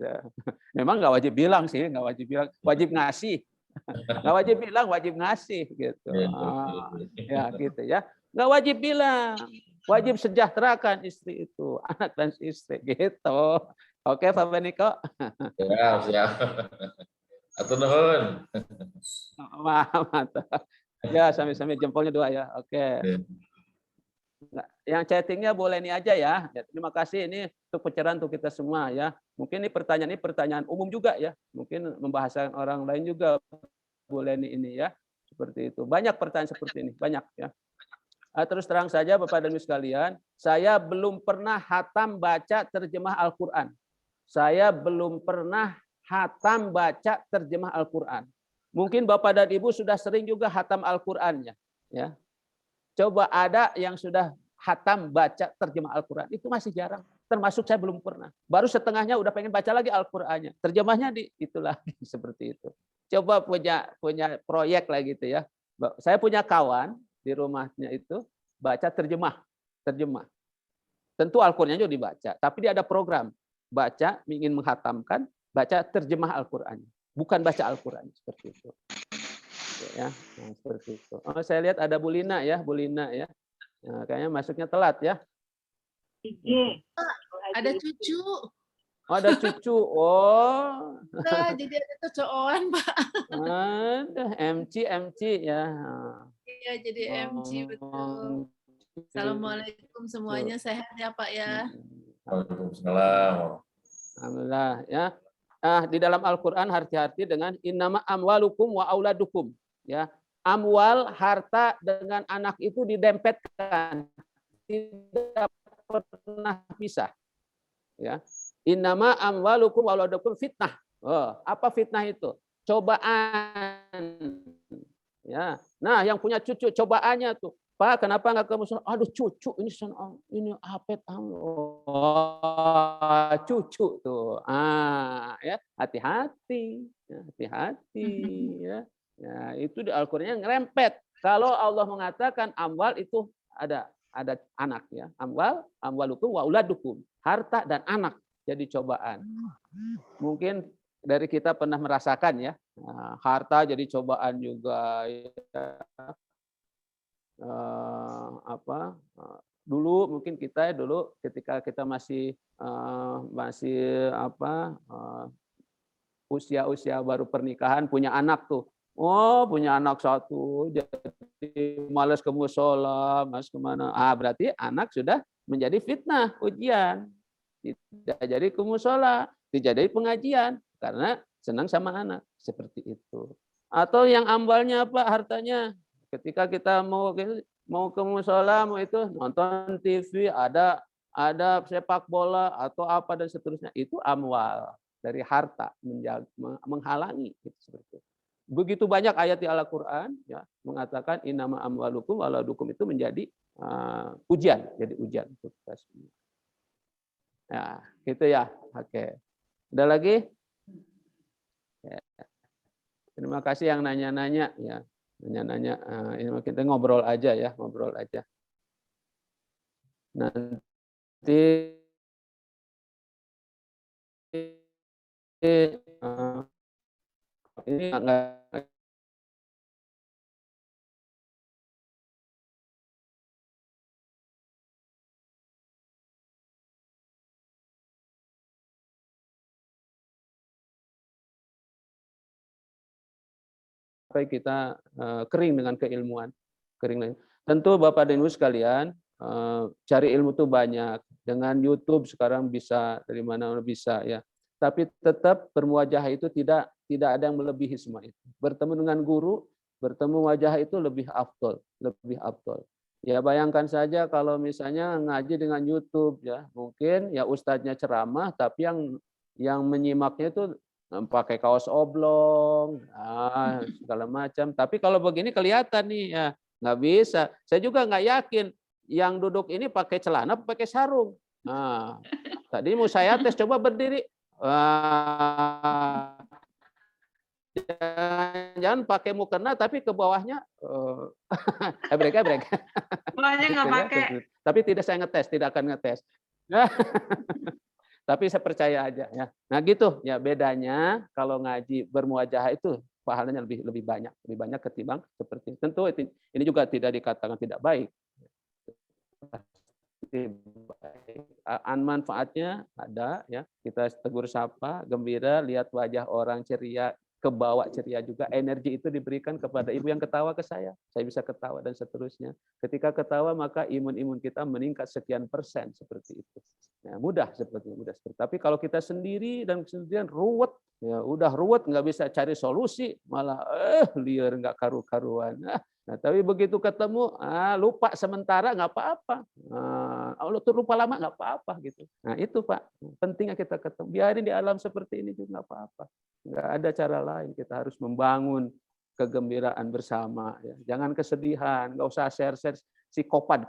Memang nggak wajib bilang sih, nggak wajib bilang, wajib ngasih. Nggak wajib bilang, wajib ngasih gitu. Ya gitu ya. Nggak wajib bilang, wajib sejahterakan istri itu, anak dan istri gitu. Oke, Pak Beniko. Siap. Atur nuhun. Mantap. Ya, sampai jempolnya 2 ya. Oke. Yang chattingnya boleh ini aja ya. Terima kasih ini untuk pencerahan untuk kita semua ya. Mungkin ini pertanyaan umum juga ya. Mungkin membahasakan orang lain juga boleh ini ya. Seperti itu. Banyak pertanyaan seperti ini, banyak ya. Terus terang saja Bapak dan Ibu sekalian, saya belum pernah hatam baca terjemah Al-Qur'an. Saya belum pernah hatam baca terjemah Al-Qur'an. Mungkin Bapak dan Ibu sudah sering juga hatam Al-Qur'annya ya. Coba ada yang sudah hatam baca terjemah Al-Qur'an, itu masih jarang. Termasuk saya belum pernah. Baru setengahnya udah pengen baca lagi Al-Qur'annya. Terjemahnya itu lagi seperti itu. Coba punya proyek lah gitu ya. Saya punya kawan di rumahnya itu baca terjemah. Tentu Al-Qur'annya juga dibaca, tapi dia ada program baca ingin menghatamkan, baca terjemah Al-Qur'an. Bukan baca Al-Qur'an seperti itu. Ya, nah, seperti itu. Oh, saya lihat ada Bu Lina ya. Nah, kayaknya masuknya telat ya. Ada cucu. Oh, ada cucu. Oh. Nah, jadi ada cucuan, Pak. Ada MC ya. Iya, jadi MC betul. Assalamualaikum semuanya, sehat ya Pak ya. Waalaikumsalam. Alhamdulillah ya. Di dalam Al-Qur'an hati-hati dengan innama amwalukum wa auladukum ya. Amwal, harta dengan anak itu didempetkan. Tidak pernah pisah. Ya. Innama amwalukum wa auladukum fitnah. Oh, apa fitnah itu? Cobaan. Ya. Nah, yang punya cucu cobaannya tuh, Pak, kenapa nggak ke musola? Aduh, cucu ini apet. Oh, cucu tuh. Ya, hati-hati, ya. Ya, itu di Al-Qur'annya ngerempet. Kalau Allah mengatakan amwal itu ada anak ya. Amwalukum wa auladukum. Harta dan anak jadi cobaan. Mungkin dari kita pernah merasakan ya, harta jadi cobaan juga ya. Dulu mungkin kita ketika kita masih usia baru pernikahan punya anak tuh. Oh, punya anak satu jadi malas ke musola, malas kemana. Berarti anak sudah menjadi fitnah, ujian. Tidak jadi ke musola, tidak jadi pengajian karena senang sama anak, seperti itu. Atau yang ambalnya apa hartanya? Ketika kita mau ke musola, mau itu nonton TV, ada sepak bola atau apa dan seterusnya, itu amwal dari harta menghalangi gitu, seperti itu. Begitu banyak ayat di Al-Qur'an ya mengatakan innama amwalukum wa auladukum itu menjadi ujian, jadi ujian untuk kita semua. Ya, gitu ya. Oke. Ada lagi? Ya. Terima kasih yang nanya-nanya ya. Nanya-nanya, ini kita ngobrol aja ya, ngobrol aja. Nanti ini enggak sampai kita kering dengan keilmuan. Tentu Bapak dan Ibu sekalian, cari ilmu itu banyak. Dengan YouTube sekarang bisa, dari mana bisa ya. Tapi tetap bermuajah itu tidak ada yang melebihi semua itu. Bertemu dengan guru, bertemu wajah itu lebih afdol. Ya bayangkan saja kalau misalnya ngaji dengan YouTube ya, mungkin ya ustadznya ceramah, tapi yang menyimaknya itu pakai kaos oblong, segala macam. Tapi kalau begini kelihatan nih ya, nggak bisa. Saya juga nggak yakin yang duduk ini pakai celana, pakai sarung. Tadi mau saya tes, coba berdiri. Jangan pakai mukena, tapi ke bawahnya ebrek. Bawahnya nggak pakai. Tapi saya tidak akan ngetes. Tapi saya percaya aja ya. Nah gitu ya bedanya kalau ngaji bermuajahah itu pahalanya lebih banyak ketimbang seperti itu. Tentu ini juga tidak dikatakan tidak baik. Manfaatnya ada ya. Kita tegur sapa, gembira, lihat wajah orang ceria, kebawa ceria juga. Energi itu diberikan kepada ibu yang ketawa ke saya bisa ketawa dan seterusnya. Ketika ketawa maka imun kita meningkat sekian persen seperti itu. Ya, mudah seperti. Tapi kalau kita sendiri dan sendirian ruwet, ya udah ruwet nggak bisa cari solusi, malah liar nggak karu-karuan. Nah, tapi begitu ketemu, lupa sementara nggak apa-apa. Lupa lama nggak apa-apa gitu. Nah itu Pak, pentingnya kita ketemu. Biarin di alam seperti ini juga nggak apa-apa. Nggak ada cara lain. Kita harus membangun kegembiraan bersama. Ya. Jangan kesedihan, nggak usah share-share si kopad,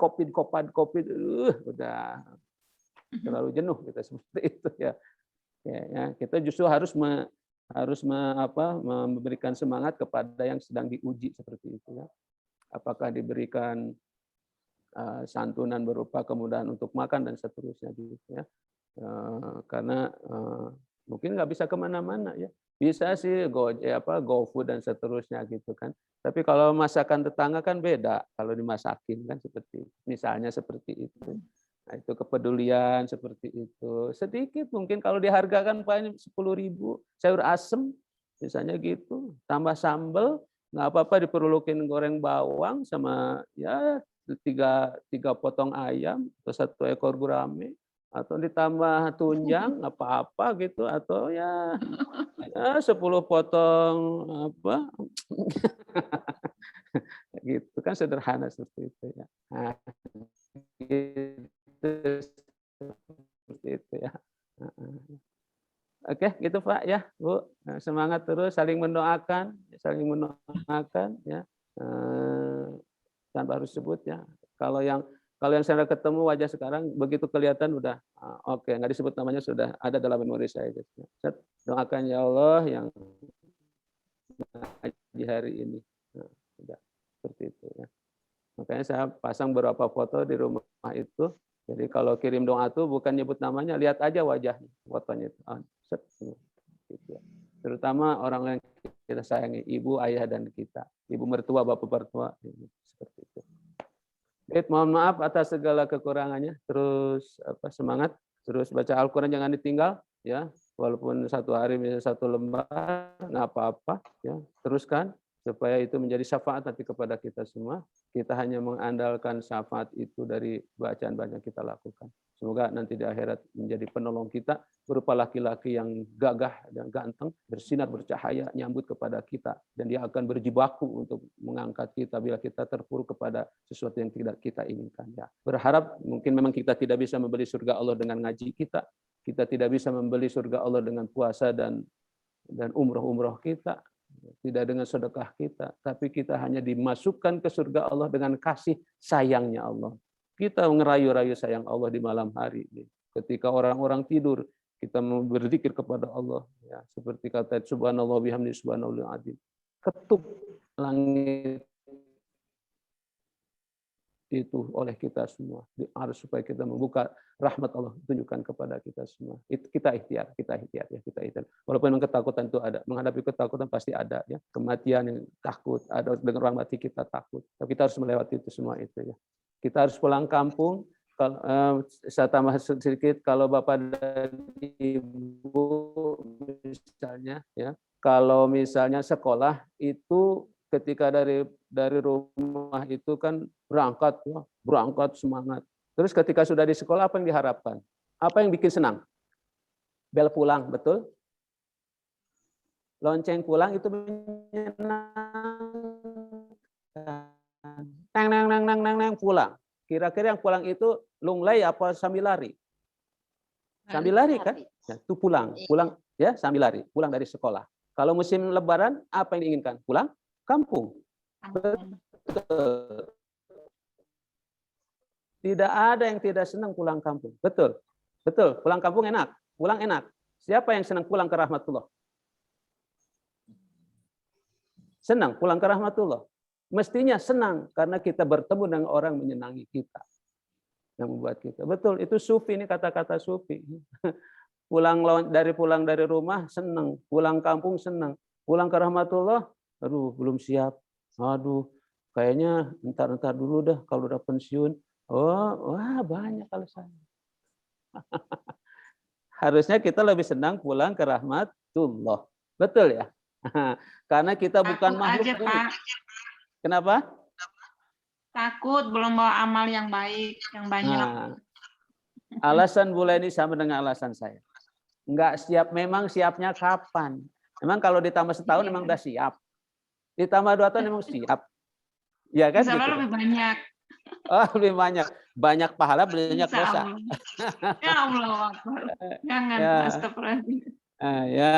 udah terlalu jenuh kita seperti itu ya. Ya, kita justru harus memberikan semangat kepada yang sedang diuji seperti itu ya. Apakah diberikan santunan berupa kemudahan untuk makan dan seterusnya gitu ya. Karena mungkin nggak bisa kemana-mana ya. Bisa sih GoFood dan seterusnya gitu kan. Tapi kalau masakan tetangga kan beda kalau dimasakin kan seperti misalnya seperti itu. Nah, itu kepedulian seperti itu. Sedikit mungkin kalau dihargakan paling 10.000 sayur asem misalnya gitu, tambah sambal, nggak apa-apa diperlukan goreng bawang sama ya tiga potong ayam atau 1 ekor gurame atau ditambah tunjang nggak apa-apa gitu atau ya 10 potong apa gitu kan sederhana seperti itu ya. Nah, seperti itu ya. Oke, gitu Pak ya, Bu. Semangat terus, saling mendoakan ya. Tanpa harus sebut ya. Kalau yang saya ketemu wajah sekarang begitu kelihatan udah oke, nggak disebut namanya sudah ada dalam memori saya. Doakan ya Allah yang di hari ini. Nah, sudah seperti itu ya. Makanya saya pasang beberapa foto di rumah itu. Jadi kalau kirim doa tuh bukan nyebut namanya, lihat aja wajahnya, fotonya itu. Gitu ya. Terutama orang yang kita sayangi, ibu, ayah, dan kita. Ibu mertua, bapak mertua. Seperti itu. Baik, mohon maaf atas segala kekurangannya. Terus semangat. Terus baca Al-Quran jangan ditinggal. Ya, walaupun 1 hari misalnya 1 lembar, nggak apa-apa. Ya, teruskan. Supaya itu menjadi syafaat nanti kepada kita semua. Kita hanya mengandalkan syafaat itu dari bacaan-bacaan kita lakukan. Semoga nanti di akhirat menjadi penolong kita, berupa laki-laki yang gagah dan ganteng, bersinar, bercahaya, nyambut kepada kita. Dan dia akan berjibaku untuk mengangkat kita bila kita terpuruk kepada sesuatu yang tidak kita inginkan. Ya. Berharap mungkin memang kita tidak bisa membeli surga Allah dengan ngaji kita. Kita tidak bisa membeli surga Allah dengan puasa dan umroh-umroh kita. Tidak dengan sedekah kita, tapi kita hanya dimasukkan ke surga Allah dengan kasih sayangnya Allah. Kita ngerayu-rayu sayang Allah di malam hari. Ketika orang-orang tidur, kita berzikir kepada Allah. Ya, seperti kata Subhanallah bihamdi subhanallahil adzim. Ketuk langit itu oleh kita semua. Harus supaya kita membuka rahmat Allah tunjukkan kepada kita semua. Itu kita ikhtiar ya, kita ikhtiar. Walaupun memang ketakutan itu ada, menghadapi ketakutan pasti ada ya. Kematian yang takut, ada dengan orang mati kita takut. Tapi kita harus melewati itu semua itu ya. Kita harus pulang kampung. Saya tambah sedikit, kalau Bapak dan Ibu misalnya ya, kalau misalnya sekolah itu ketika dari rumah itu kan berangkat semangat. Terus ketika sudah di sekolah apa yang diharapkan? Apa yang bikin senang? Bel pulang, betul? Lonceng pulang itu menyenangkan. Pulang. Kira-kira yang pulang itu lunglai apa sambil lari? Sambil lari kan? Ya, itu pulang ya sambil lari, pulang dari sekolah. Kalau musim lebaran apa yang diinginkan? Pulang kampung. Betul. Tidak ada yang tidak senang pulang kampung. Betul. Betul, pulang kampung enak. Pulang enak. Siapa yang senang pulang ke rahmatullah? Senang pulang ke rahmatullah. Mestinya senang karena kita bertemu dengan orang menyenangi kita. Yang membuat kita. Betul, itu sufi, ini kata-kata sufi. Pulang dari rumah senang, pulang kampung senang. Pulang ke rahmatullah, aduh belum siap. Aduh, kayaknya entar dulu dah kalau udah pensiun. Wah banyak alasan. Harusnya kita lebih senang pulang ke rahmatullah. Betul ya? Karena kita bukan Takut makhluk aja, bumi. Pak. Kenapa? Takut belum bawa amal yang baik, yang banyak. Nah, alasan Bu Leni sama dengan alasan saya. Enggak siap, memang siapnya kapan? Memang kalau ditambah setahun memang udah siap. Ditambah 2 tahun memang siap. Ya kan? Insya Allah Gitu. lebih banyak. Oh, lebih banyak. Banyak pahala, banyak Insya dosa. Allah. Ya Allah, Akbar. Jangan, Ya. astagfirullahaladzim. Ya.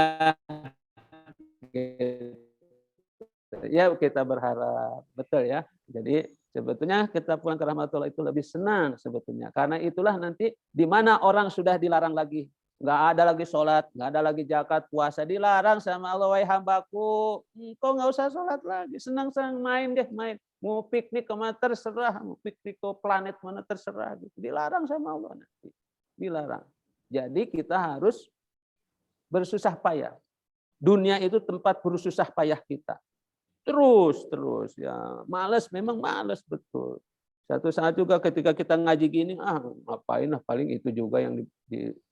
Ya, kita berharap. Betul ya. Jadi sebetulnya kita pulang ke rahmatullah itu lebih senang sebetulnya. Karena itulah nanti di mana orang sudah dilarang lagi. Nggak ada lagi sholat, nggak ada lagi zakat, puasa. Dilarang sama Allah, wahai hambaku. Engkau nggak usah sholat lagi. Senang-senang main deh, main. Mau piknik kemana terserah. Mau piknik ke planet mana terserah. Dilarang sama Allah nanti. Dilarang. Jadi kita harus bersusah payah. Dunia itu tempat bersusah payah kita. Terus ya. Males, memang males betul. Satu saat juga ketika kita ngaji gini, ngapain lah, paling itu juga yang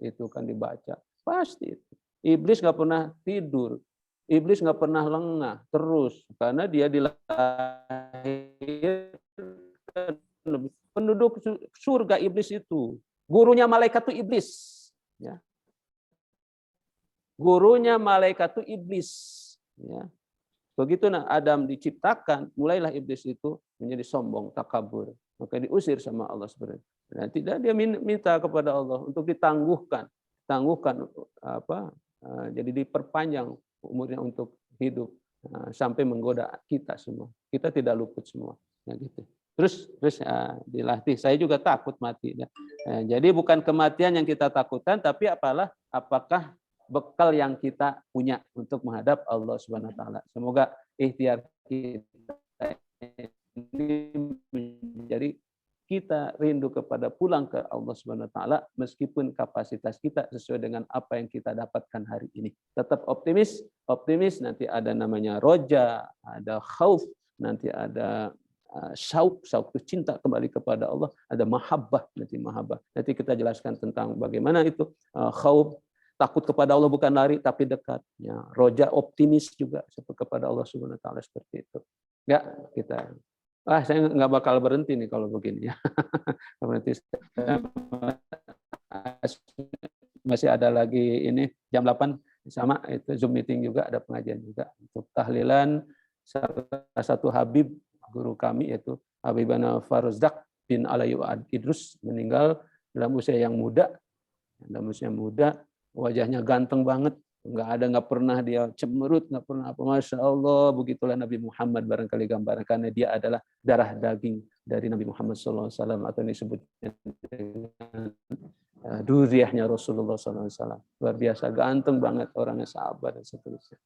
itu kan dibaca. Pasti itu. Iblis nggak pernah tidur. Iblis nggak pernah lengah terus karena dia dilahirkan penduduk surga iblis itu. Gurunya malaikat itu iblis. Ya. Gurunya malaikat itu iblis. Ya. Begitu Adam diciptakan, mulailah iblis itu menjadi sombong, takabur. Maka diusir sama Allah sebenarnya. Nah, tidak dia minta kepada Allah untuk ditangguhkan jadi diperpanjang umurnya untuk hidup sampai menggoda kita semua. Kita tidak luput semua. Ya, gitu. Terus dilatih. Saya juga takut mati. Jadi bukan kematian yang kita takutkan, tapi apakah bekal yang kita punya untuk menghadap Allah Subhanahu wa taala. Semoga ikhtiar kita ini menjadi kita rindu kepada pulang ke Allah Subhanahu wa taala meskipun kapasitas kita sesuai dengan apa yang kita dapatkan hari ini. Tetap optimis nanti ada namanya roja, ada khauf, nanti ada syauk itu cinta kembali kepada Allah, ada mahabbah. Nanti kita jelaskan tentang bagaimana itu khauf, takut kepada Allah bukan lari tapi dekat. Ya, roja optimis juga kepada Allah Subhanahu wa taala seperti itu. Ya, kita saya nggak bakal berhenti nih kalau begini ya. Berhenti. Masih ada lagi ini jam 8 sama itu Zoom meeting juga, ada pengajian juga untuk tahlilan salah satu Habib guru kami yaitu Habibana Faruzdaq bin Alayu Idrus, meninggal dalam usia yang muda. Wajahnya ganteng banget, nggak pernah dia cemberut, nggak pernah apa, masya Allah. Begitulah Nabi Muhammad barangkali gambaran, karena dia adalah darah daging dari Nabi Muhammad SAW, atau yang disebut duriahnya Rasulullah SAW. Luar biasa ganteng banget, orangnya sahabat dan seterusnya.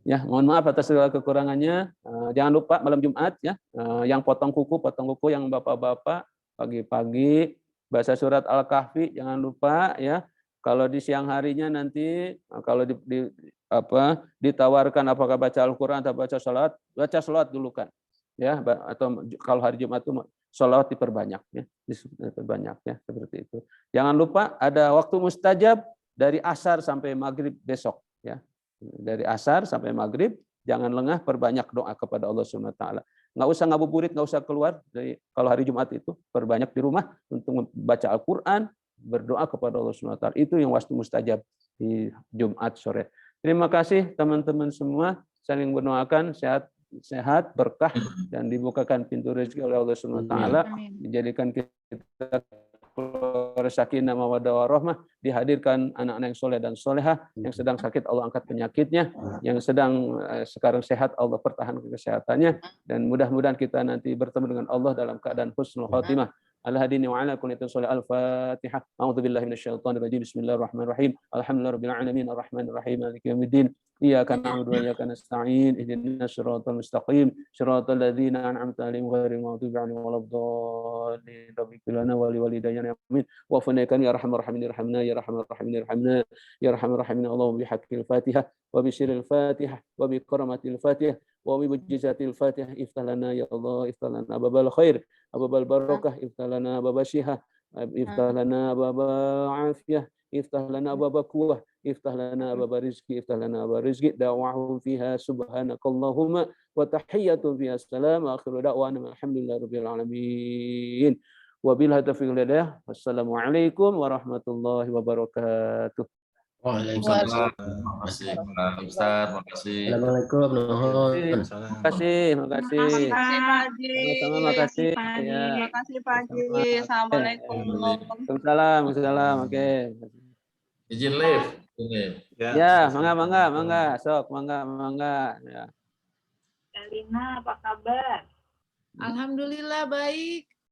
Ya, mohon maaf atas segala kekurangannya. Jangan lupa malam Jumat ya, yang potong kuku yang bapak-bapak pagi-pagi baca surat Al-Kahfi, jangan lupa ya. Kalau di siang harinya nanti kalau ditawarkan apakah baca Al-Qur'an atau baca salat dulu kan. Ya, atau kalau hari Jumat itu salat diperbanyak ya, seperti itu. Jangan lupa ada waktu mustajab dari asar sampai maghrib besok ya. Dari asar sampai maghrib jangan lengah, perbanyak doa kepada Allah Subhanahu wa taala. Nggak usah ngabuburit, nggak usah keluar. Kalau hari Jumat itu perbanyak di rumah untuk membaca Al-Qur'an, berdoa kepada Allah Subhanahu wa taala. Itu yang waktu mustajab di Jumat sore. Terima kasih teman-teman semua, saling mendoakan sehat, berkah dan dibukakan pintu rezeki oleh Allah Subhanahu wa taala, dijadikan kita sakinah mawaddah warahmah, dihadirkan anak-anak yang soleh dan solehah, yang sedang sakit Allah angkat penyakitnya, yang sedang sekarang sehat Allah pertahankan kesehatannya, dan mudah-mudahan kita nanti bertemu dengan Allah dalam keadaan husnul khatimah. Al-hadini wa ala kulli sholih al-Fatihah. A'udzu billahi minasyaitonir rajim. Bismillahirrahmanirrahim. Alhamdulillahirabbil alamin arrahmanir rahim maliki yaumiddin. Iyyaka na'budu wa iyyaka nasta'in. Ihdinas siratal mustaqim. Shiratal ladzina an'amta 'alaihim ghairil maghdubi 'alaihim waladdallin. Rabbighfir lana wa liwalidayna amin. Wa funaikan ya arhamar rahimin irhamna ya arhamar rahimin irhamna ya arhamar rahimin. Allahumma bihaqqil Fatihah wa bi sirril Fatihah wa bi karamatil Fatihah wa bi mujjizatil Fatihah iftah lana ya Allah, iftah lana babal khair, babal barakah, iftah lana babal syihah, iftah lana babal afiyah, iftah lana babal quwwah, افتح لنا باب رزقك افتح لنا باب رزقك دعواهم فيها سبحانك اللهم وتحياتهم فيها السلام آخر دعوانا الحمد لله رب العالمين وبالله التوفيق والهداية والسلام عليكم warahmatullahi wabarakatuh. Waalaikumsalam. Terima kasih Pak Ustadz, terima kasih. Assalamualaikum. Nuhun. Terima kasih. Makasih Pak Haji. Sama-sama, makasih. Pak Haji. Ya. Makasih Pak Haji. Assalamualaikum. Waalaikumsalam. Waalaikumsalam. Oke. Izin live. Ini. Ya, mangga. Sok, mangga. Ya. Kalina, apa kabar? Alhamdulillah baik.